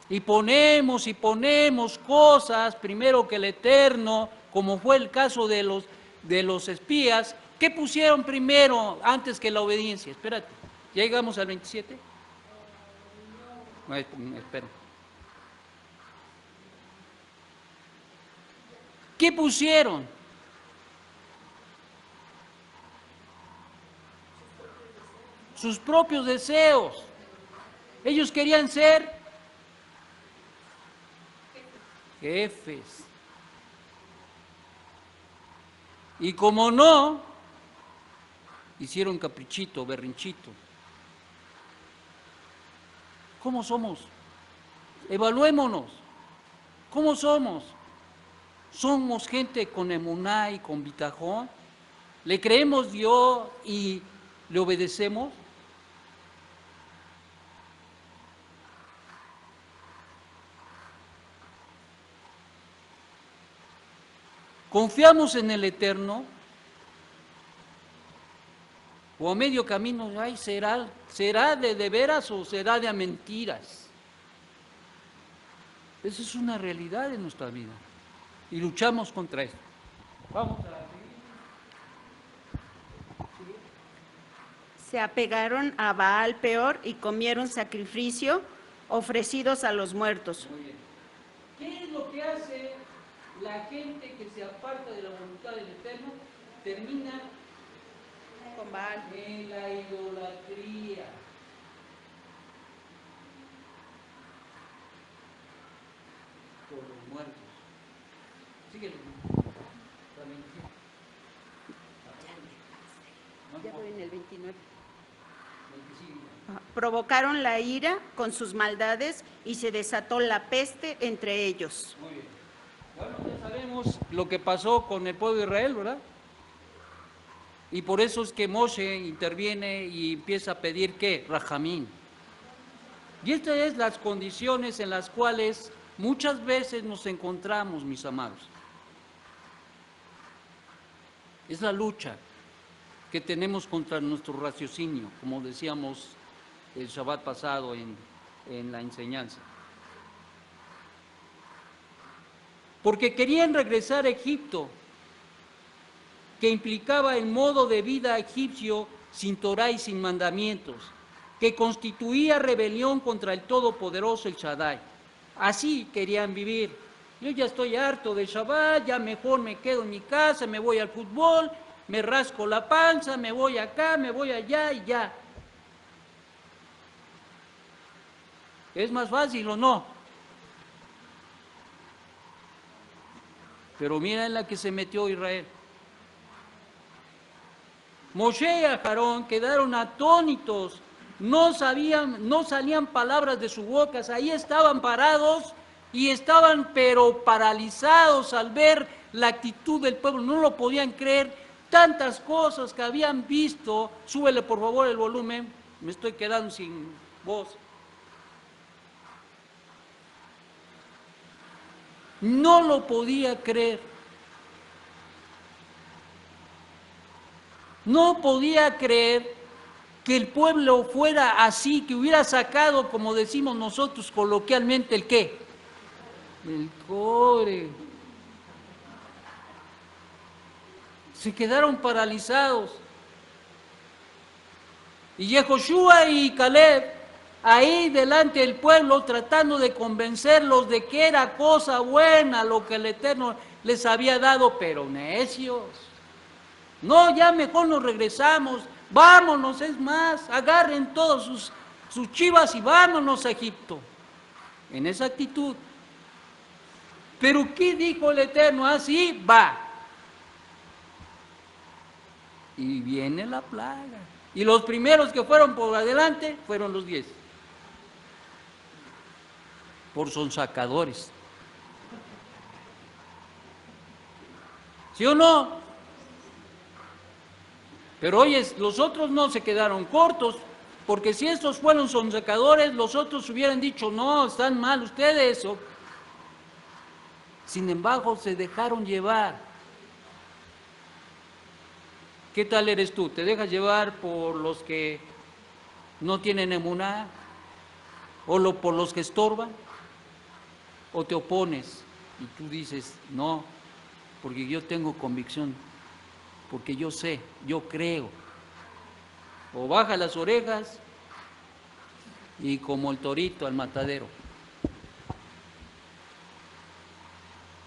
y ponemos cosas primero que el Eterno, como fue el caso de los espías. ¿Qué pusieron primero antes que la obediencia? Espérate, ¿ya llegamos al 27? No, espera. ¿Qué pusieron? Sus propios deseos. Ellos querían ser jefes. Y como no, hicieron caprichito, berrinchito. ¿Cómo somos? Evaluémonos. ¿Cómo somos? ¿Somos gente con emuná y con bitajón? ¿Le creemos Dios y le obedecemos? ¿Confiamos en el Eterno? ¿O a medio camino, ay, será de veras o será de mentiras? Esa es una realidad de nuestra vida. Y luchamos contra esto. Vamos a la... Se apegaron a Baal Peor y comieron sacrificio ofrecidos a los muertos. Muy bien. ¿Qué es lo que hace la gente que se aparta de la voluntad del Eterno? Termina Con Baal. en la idolatría. Por los muertos. Síguele. Ya voy en el 29. Provocaron la ira con sus maldades y se desató la peste entre ellos. Muy bien. Bueno, ya sabemos lo que pasó con el pueblo de Israel, ¿verdad? Y por eso es que Moshe interviene y empieza a pedir, ¿qué? Rajamín. Y estas son las condiciones en las cuales muchas veces nos encontramos, mis amados. Es la lucha que tenemos contra nuestro raciocinio, como decíamos el Shabbat pasado en la enseñanza. Porque querían regresar a Egipto, que implicaba el modo de vida egipcio sin Torah y sin mandamientos, que constituía rebelión contra el Todopoderoso, el Shaddai. Así querían vivir. Yo ya estoy harto del Shabbat, ya mejor me quedo en mi casa, me voy al fútbol, me rasco la panza, me voy acá, me voy allá y ya. ¿Es más fácil o no? Pero mira en la que se metió Israel. Moshe y Aarón quedaron atónitos, no salían palabras de sus bocas, ahí estaban parados y estaban pero paralizados al ver la actitud del pueblo, no lo podían creer, tantas cosas que habían visto. Súbele por favor el volumen, me estoy quedando sin voz. No lo podía creer. No podía creer que el pueblo fuera así, que hubiera sacado, como decimos nosotros coloquialmente, ¿el qué? El cobre. Se quedaron paralizados. Y Yehoshua y Caleb, ahí delante del pueblo, tratando de convencerlos de que era cosa buena lo que el Eterno les había dado, pero necios. No, ya mejor nos regresamos, vámonos, es más, agarren todos sus chivas y vámonos a Egipto. En esa actitud. Pero ¿qué dijo el Eterno? Así va. Y viene la plaga. Y los primeros que fueron por adelante fueron los 10. Por sonsacadores. ¿Sí o no? Pero oye, los otros no se quedaron cortos, porque si estos fueron sonsacadores, los otros hubieran dicho, no, están mal ustedes. Sin embargo, se dejaron llevar. ¿Qué tal eres tú? ¿Te dejas llevar por los que no tienen emuná? ¿O por los que estorban? ¿O te opones y tú dices, no, porque yo tengo convicción, porque yo sé, yo creo? O baja las orejas y como el torito al matadero.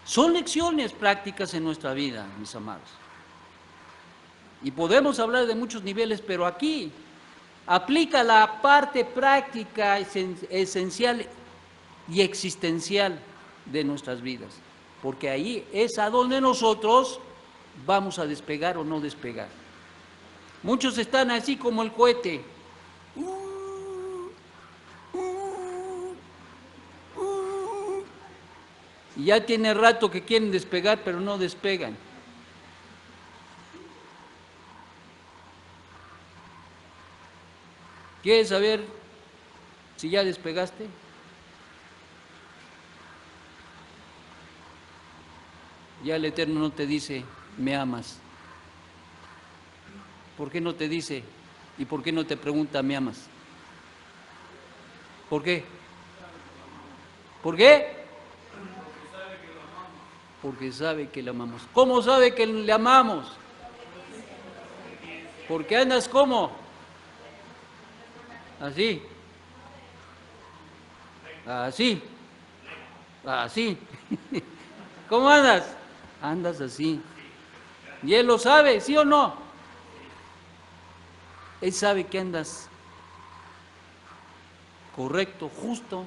Son lecciones prácticas en nuestra vida, mis amados. Y podemos hablar de muchos niveles, pero aquí aplica la parte práctica, esencial y existencial de nuestras vidas, porque ahí es a donde nosotros vamos a despegar o no despegar. Muchos están así como el cohete. Y ya tiene rato que quieren despegar, pero no despegan. ¿Quieres saber si ya despegaste? Ya el Eterno no te dice, me amas. ¿Por qué no te dice? ¿Y por qué no te pregunta, me amas? ¿Por qué? ¿Por qué? Porque sabe que le amamos. ¿Cómo sabe que le amamos? Porque andas como así, así, así. ¿Cómo andas? Andas así. Y Él lo sabe, ¿sí o no? Él sabe que andas correcto, justo,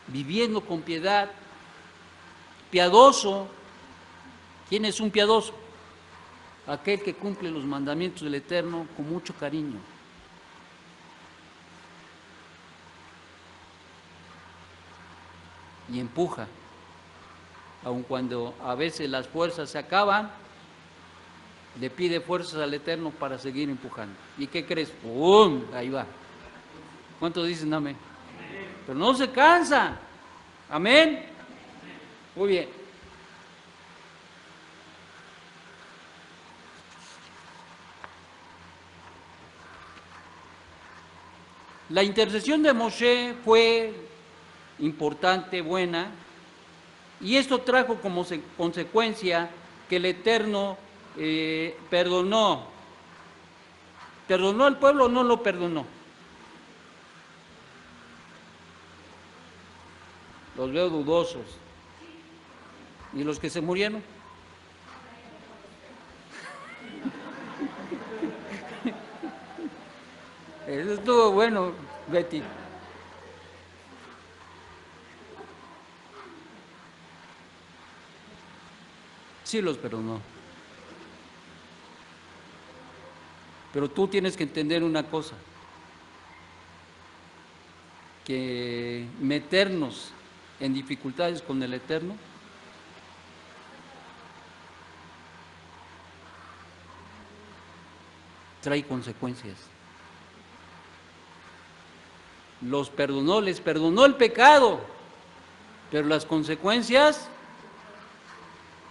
viviendo con piedad, piadoso. ¿Quién es un piadoso? Aquel que cumple los mandamientos del Eterno con mucho cariño. Y empuja, aun cuando a veces las fuerzas se acaban, le pide fuerzas al Eterno para seguir empujando. ¿Y qué crees? ¡Pum! Ahí va. ¿Cuántos dicen amén? Pero no se cansa. ¿Amén? Muy bien. La intercesión de Moshe fue importante, buena, y esto trajo como consecuencia que el Eterno perdonó. ¿Perdonó al pueblo o no lo perdonó? Los veo dudosos. ¿Y los que se murieron? Eso estuvo bueno, Betty. Sí los perdonó. Pero tú tienes que entender una cosa, que meternos en dificultades con el Eterno trae consecuencias. Los perdonó, les perdonó el pecado, pero las consecuencias,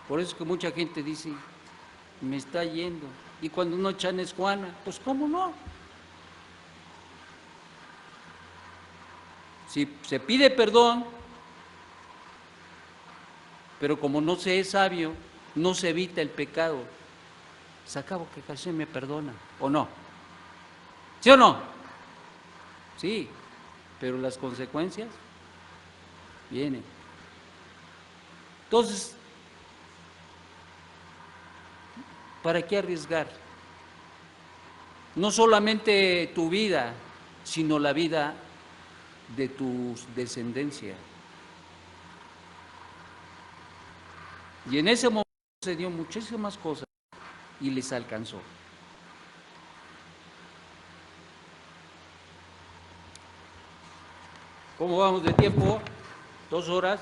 por eso es que mucha gente dice, me está yendo. Y cuando uno echan es Juana, pues ¿cómo no? Si se pide perdón, pero como no se es sabio, no se evita el pecado. Se acabó que Hashem me perdona, ¿o no? ¿Sí o no? Sí, pero las consecuencias vienen. Entonces, ¿Para qué arriesgar? No solamente tu vida, sino la vida de tu descendencia. Y en ese momento se dio muchísimas cosas y les alcanzó. ¿Cómo vamos de tiempo? 2 horas.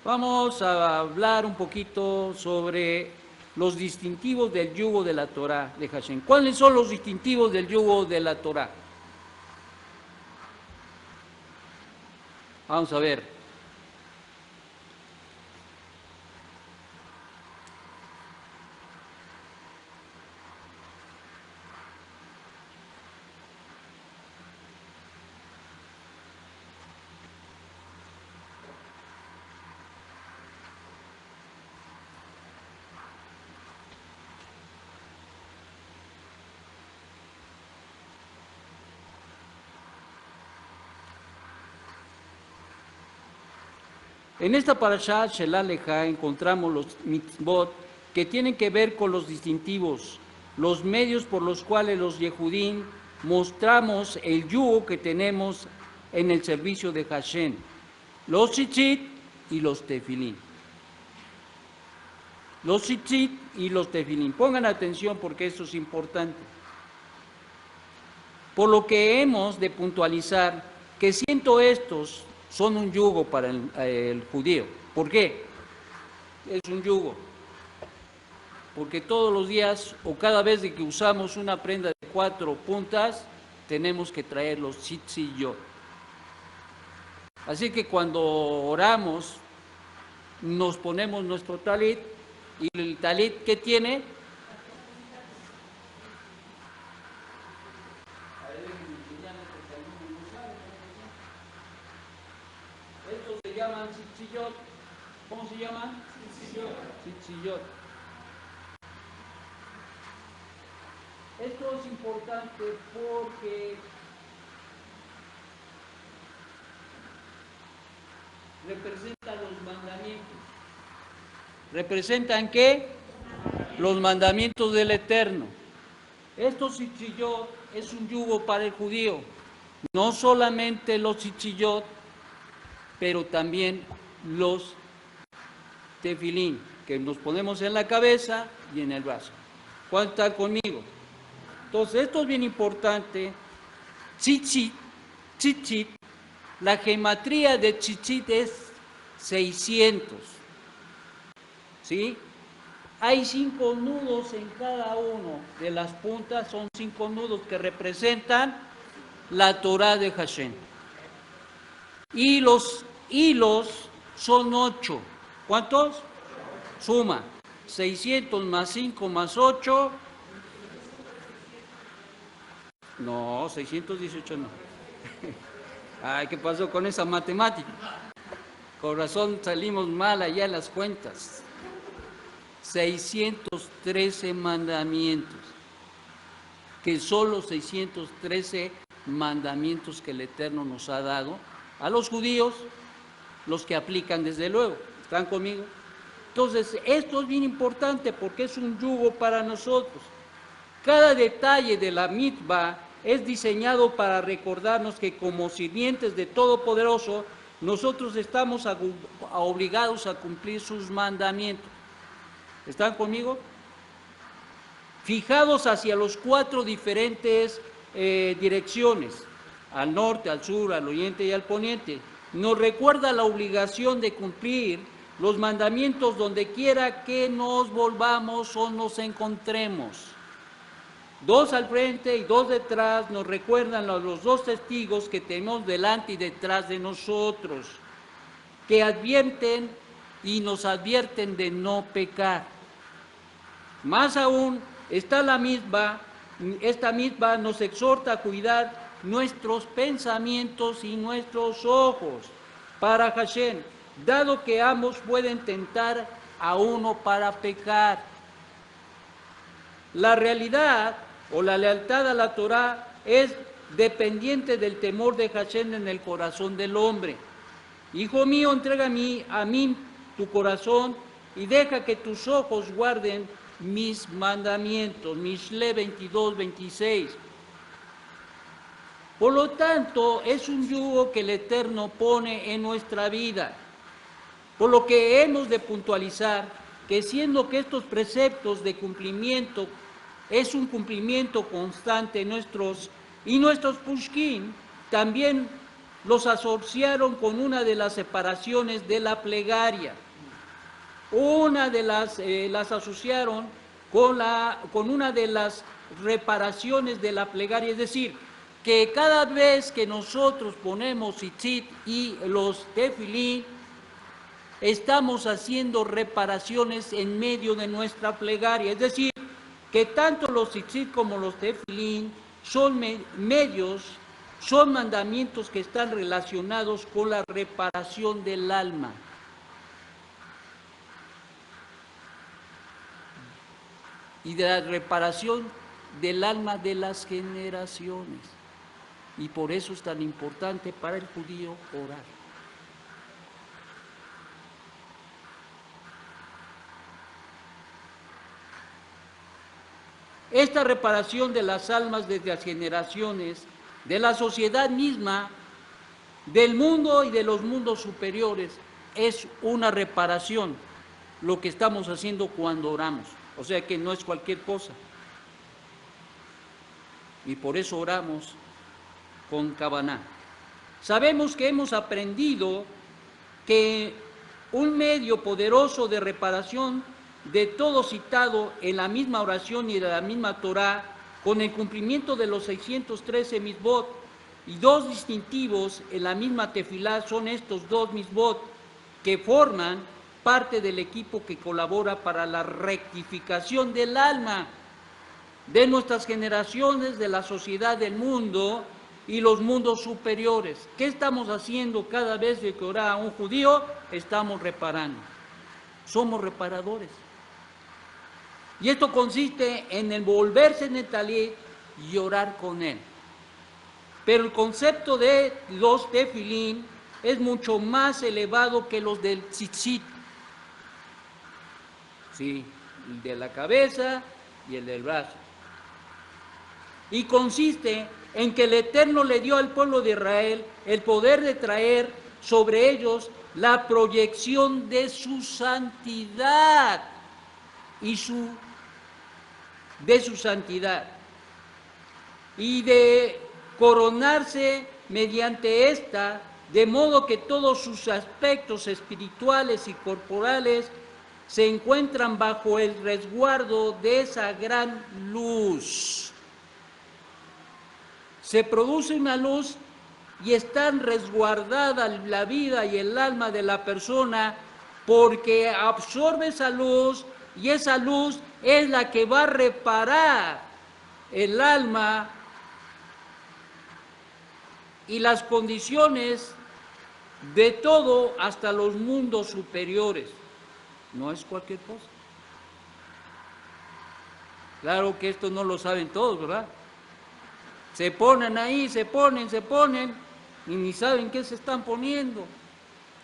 Vamos a hablar un poquito sobre los distintivos del yugo de la Torá de Hashem. ¿Cuáles son los distintivos del yugo de la Torá? Vamos a ver. En esta parashá, Shelah Leja, encontramos los mitzvot que tienen que ver con los distintivos, los medios por los cuales los Yehudim mostramos el yugo que tenemos en el servicio de Hashem, los tzitzit y los tefilín. Los tzitzit y los tefilín. Pongan atención porque esto es importante. Por lo que hemos de puntualizar que siendo estos son un yugo para el judío. ¿Por qué? Es un yugo. Porque todos los días o cada vez que usamos una prenda de 4 puntas, tenemos que traer los tzitziyot. Así que cuando oramos, nos ponemos nuestro talit, y el talit, ¿qué tiene? Estos se llaman tzitziyot. ¿Cómo se llaman? Tzitziyot. Esto es importante porque representa los mandamientos. ¿Representan qué? Los mandamientos del Eterno. Estos tzitziyot es un yugo para el judío. No solamente los tzitziyot, pero también los tefilín, que nos ponemos en la cabeza y en el brazo. ¿Cuál está conmigo? Entonces, esto es bien importante. Tzitzit, la gematría de tzitzit es 600. ¿Sí? Hay 5 nudos en cada uno de las puntas, son 5 nudos que representan la Torá de Hashem. Y los hilos son 8. ¿Cuántos? Suma. 600 más 5 más 8. No, 618 no. Ay, ¿qué pasó con esa matemática? Con razón salimos mal allá en las cuentas. 613 mandamientos. Que son los 613 mandamientos que el Eterno nos ha dado a los judíos, los que aplican desde luego. ¿Están conmigo? Entonces, esto es bien importante porque es un yugo para nosotros. Cada detalle de la mitzvah es diseñado para recordarnos que como sirvientes de Todopoderoso, nosotros estamos obligados a cumplir sus mandamientos. ¿Están conmigo? Fijados hacia los 4 diferentes direcciones, al norte, al sur, al oriente y al poniente, nos recuerda la obligación de cumplir los mandamientos donde quiera que nos volvamos o nos encontremos. 2 al frente y 2 detrás nos recuerdan a los 2 testigos que tenemos delante y detrás de nosotros, que advierten y nos advierten de no pecar. Más aún, esta misma nos exhorta a cuidar nuestros pensamientos y nuestros ojos para Hashem, dado que ambos pueden tentar a uno para pecar. La realidad o la lealtad a la Torá es dependiente del temor de Hashem en el corazón del hombre. Hijo mío, entrega a mí tu corazón y deja que tus ojos guarden mis mandamientos. Mishle 22, 26. Por lo tanto, es un yugo que el Eterno pone en nuestra vida, por lo que hemos de puntualizar que siendo que estos preceptos de cumplimiento es un cumplimiento constante nuestros pushkin también los asociaron con una de las separaciones de la plegaria. Una de las asociaron con una de las reparaciones de la plegaria, es decir, que cada vez que nosotros ponemos tzitzit y los tefilín, estamos haciendo reparaciones en medio de nuestra plegaria, es decir, que tanto los tzitzit como los tefilín son medios, son mandamientos que están relacionados con la reparación del alma. Y de la reparación del alma de las generaciones. Y por eso es tan importante para el judío orar. Esta reparación de las almas desde las generaciones, de la sociedad misma, del mundo y de los mundos superiores, es una reparación, lo que estamos haciendo cuando oramos. O sea que no es cualquier cosa. Y por eso oramos con Kavaná. Sabemos que hemos aprendido que un medio poderoso de reparación de todo citado en la misma oración y de la misma Torá, con el cumplimiento de los 613 mitzvot y dos distintivos en la misma tefilá, son estos dos mitzvot que forman parte del equipo que colabora para la rectificación del alma de nuestras generaciones, de la sociedad del mundo y los mundos superiores. ¿Qué estamos haciendo cada vez que ora a un judío? Estamos reparando. Somos reparadores. Y esto consiste en envolverse en el talit y orar con él. Pero el concepto de los tefilín es mucho más elevado que los del tzitzit. Sí, el de la cabeza y el del brazo. Y consiste en que el Eterno le dio al pueblo de Israel el poder de traer sobre ellos la proyección de su santidad y de coronarse mediante esta, de modo que todos sus aspectos espirituales y corporales se encuentran bajo el resguardo de esa gran luz. Se produce una luz y están resguardadas la vida y el alma de la persona porque absorbe esa luz y esa luz es la que va a reparar el alma y las condiciones de todo hasta los mundos superiores. No es cualquier cosa. Claro que esto no lo saben todos, ¿verdad? Se ponen ahí, se ponen, y ni saben qué se están poniendo.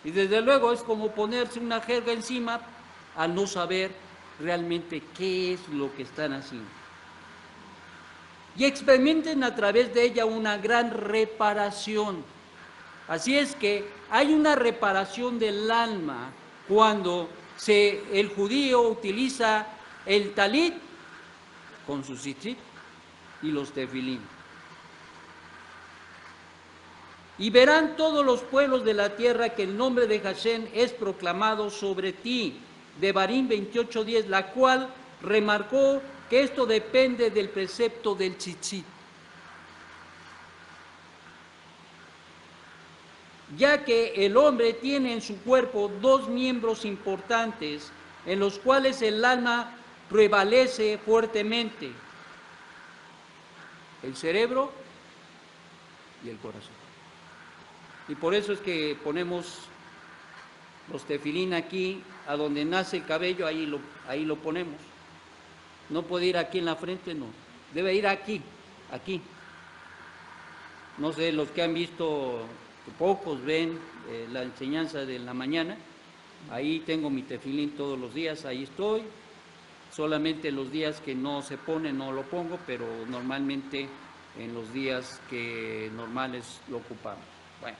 Y desde luego es como ponerse una jerga encima al no saber realmente qué es lo que están haciendo. Y experimenten a través de ella una gran reparación. Así es que hay una reparación del alma cuando el judío utiliza el talit con su tzitzit y los tefilín. Y verán todos los pueblos de la tierra que el nombre de Hashem es proclamado sobre ti. Devarim 28:10, la cual remarcó que esto depende del precepto del tzitzit. Ya que el hombre tiene en su cuerpo dos miembros importantes en los cuales el alma prevalece fuertemente: el cerebro y el corazón. Y por eso es que ponemos los tefilín aquí, a donde nace el cabello, ahí lo ponemos. No puede ir aquí en la frente, no. Debe ir aquí. No sé, los que han visto, pocos ven la enseñanza de la mañana, Ahí tengo mi tefilín todos los días, ahí estoy. Solamente los días que no se pone no lo pongo, pero normalmente en los días que normales lo ocupamos. Bueno.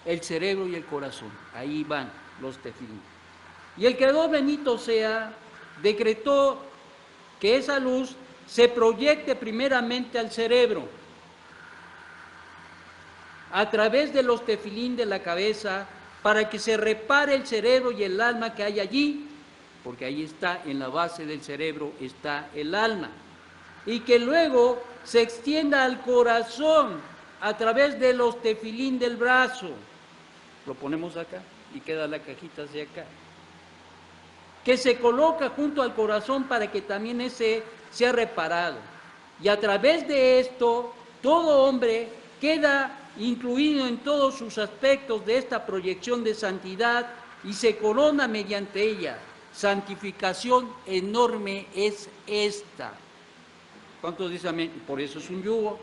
El cerebro y el corazón, ahí van los tefilín. Y el creador bendito sea, decretó que esa luz se proyecte primeramente al cerebro, a través de los tefilín de la cabeza, para que se repare el cerebro y el alma que hay allí, porque ahí está, en la base del cerebro está el alma, y que luego se extienda al corazón a través de los tefilín del brazo. Lo ponemos acá y queda la cajita hacia acá, que se coloca junto al corazón para que también ese sea reparado. Y a través de esto, todo hombre queda incluido en todos sus aspectos de esta proyección de santidad y se corona mediante ella. Santificación enorme es esta. ¿Cuántos dicen amén? Por eso es un yugo,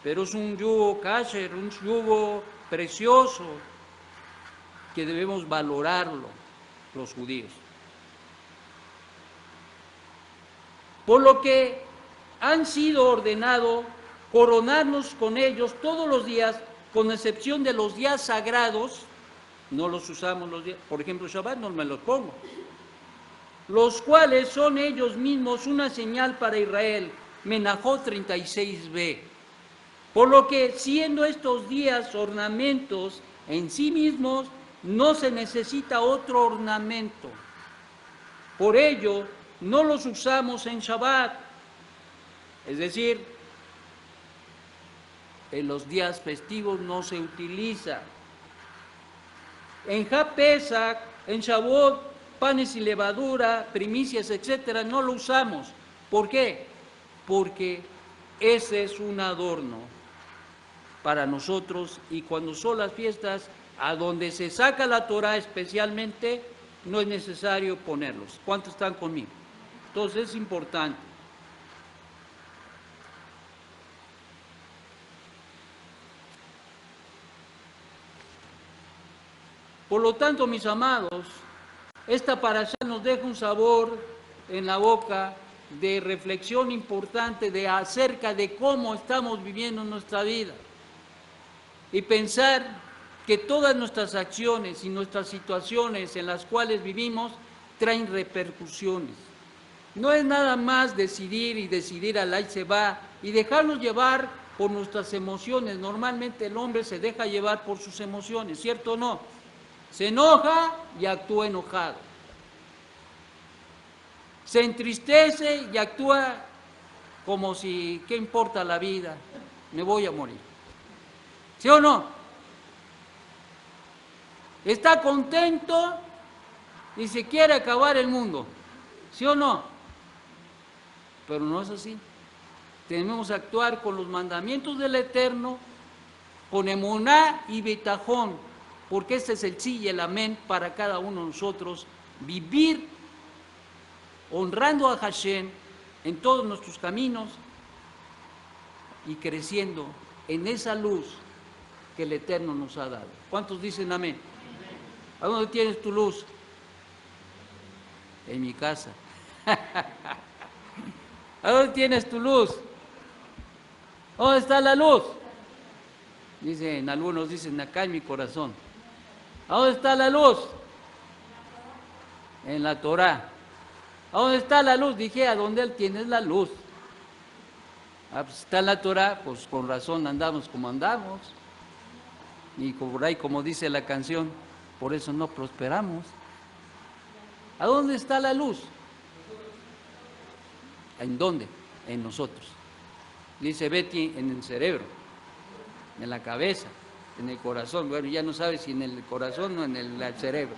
pero es un yugo kasher, un yugo precioso, que debemos valorarlo los judíos. Por lo que han sido ordenados coronarnos con ellos todos los días, con excepción de los días sagrados, no los usamos los días, por ejemplo Shabbat no me los pongo, los cuales son ellos mismos una señal para Israel, Menajot 36b. Por lo que siendo estos días ornamentos en sí mismos, no se necesita otro ornamento. Por ello, no los usamos en Shabbat, es decir, en los días festivos no se utiliza. En Ha-Pesach, en Shavuot, panes y levadura, primicias, etcétera, no lo usamos. ¿Por qué? Porque ese es un adorno para nosotros, y cuando son las fiestas a donde se saca la Torah especialmente, no es necesario ponerlos. ¿Cuántos están conmigo? Entonces es importante. Por lo tanto, mis amados, esta parashá nos deja un sabor en la boca de reflexión importante acerca de cómo estamos viviendo nuestra vida y pensar que todas nuestras acciones y nuestras situaciones en las cuales vivimos traen repercusiones. No es nada más decidir al ahí se va y dejarnos llevar por nuestras emociones. Normalmente el hombre se deja llevar por sus emociones, ¿cierto o no? Se enoja y actúa enojado. Se entristece y actúa como si, ¿qué importa la vida? Me voy a morir. ¿Sí o no? Está contento y se quiere acabar el mundo. ¿Sí o no? Pero no es así. Tenemos que actuar con los mandamientos del Eterno, con emuná y betajón, porque este es el sí y el amén para cada uno de nosotros, vivir honrando a Hashem en todos nuestros caminos y creciendo en esa luz que el Eterno nos ha dado. ¿Cuántos dicen amén? ¿A dónde tienes tu luz? En mi casa. ¿A dónde tienes tu luz? ¿Dónde está la luz? Dicen, algunos dicen, acá en mi corazón. ¿A dónde está la luz? En la Torah. ¿A dónde está la luz? Dije, ¿a dónde tienes la luz? Ah, pues está en la Torah, pues con razón andamos como andamos. Y por ahí, como dice la canción, por eso no prosperamos. ¿A dónde está la luz? ¿En dónde? En nosotros. Dice Betty, en el cerebro, en la cabeza, en el corazón. Bueno, ya no sabes si en el corazón o en el cerebro.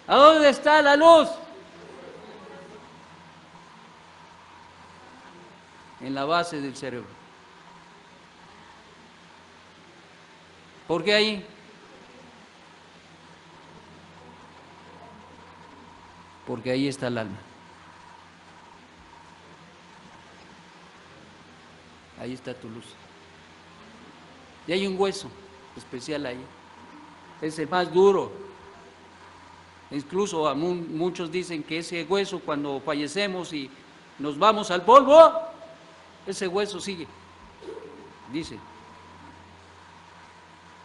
¿A dónde está la luz? En la base del cerebro. ¿Por qué ahí? Porque ahí está el alma. Ahí está tu luz. Y hay un hueso especial ahí. Es el más duro. Incluso muchos dicen que ese hueso, cuando fallecemos y nos vamos al polvo, ese hueso sigue, dice.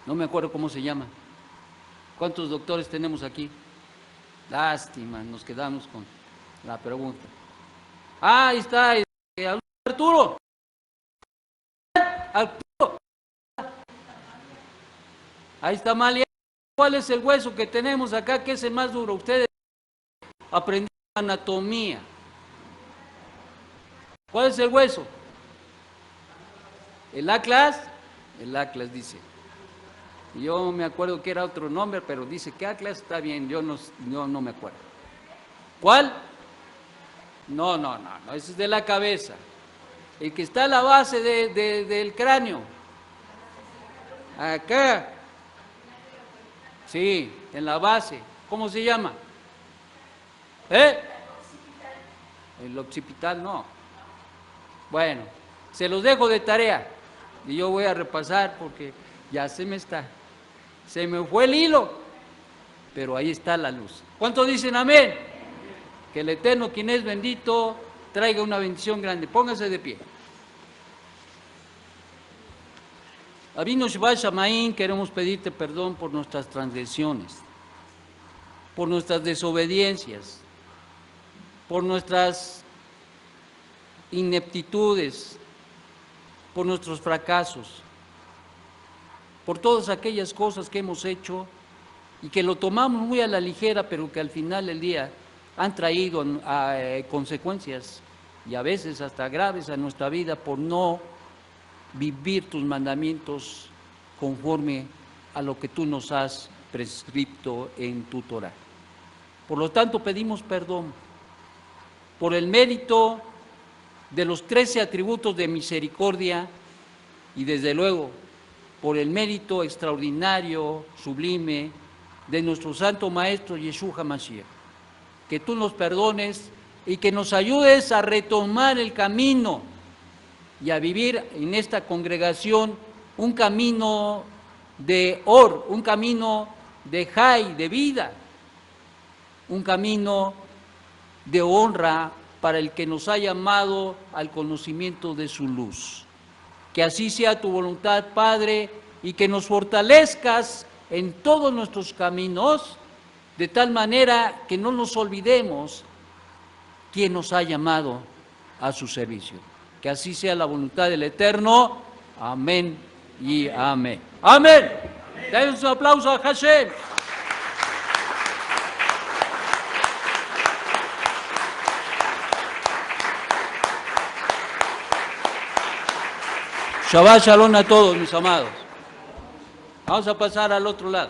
No me acuerdo cómo se llama. ¿Cuántos doctores tenemos aquí? Lástima, nos quedamos con la pregunta. Ah, ahí está, Arturo. Arturo. Ahí está Malia. ¿Cuál es el hueso que tenemos acá? ¿Qué es el más duro? Ustedes aprendieron anatomía. ¿Cuál es el hueso? ¿El Atlas? El Atlas dice. Yo me acuerdo que era otro nombre, pero dice que Atlas está bien, yo no me acuerdo. ¿Cuál? No, ese es de la cabeza. El que está a la base del cráneo. Acá. Sí, en la base. ¿Cómo se llama? El occipital no. Bueno, se los dejo de tarea y yo voy a repasar porque ya se me fue el hilo, pero ahí está la luz. ¿Cuántos dicen amén? Que el Eterno, quien es bendito, traiga una bendición grande. Pónganse de pie. Abino Sheba Shamaín, queremos pedirte perdón por nuestras transgresiones, por nuestras desobediencias, por nuestras ineptitudes, por nuestros fracasos, por todas aquellas cosas que hemos hecho y que lo tomamos muy a la ligera, pero que al final del día han traído consecuencias y a veces hasta graves a nuestra vida por no vivir tus mandamientos conforme a lo que tú nos has prescrito en tu Torah. Por lo tanto, pedimos perdón por el mérito de los 13 atributos de misericordia y desde luego por el mérito extraordinario, sublime de nuestro Santo Maestro Yeshua HaMashiach. Que tú nos perdones y que nos ayudes a retomar el camino y a vivir en esta congregación un camino de un camino de Jai, de vida, un camino de honra para el que nos ha llamado al conocimiento de su luz. Que así sea tu voluntad, Padre, y que nos fortalezcas en todos nuestros caminos, de tal manera que no nos olvidemos quién nos ha llamado a su servicio. Que así sea la voluntad del Eterno. Amén y amén. Amén. Den un aplauso a Hashem. Shabbat Shalom a todos, mis amados. Vamos a pasar al otro lado.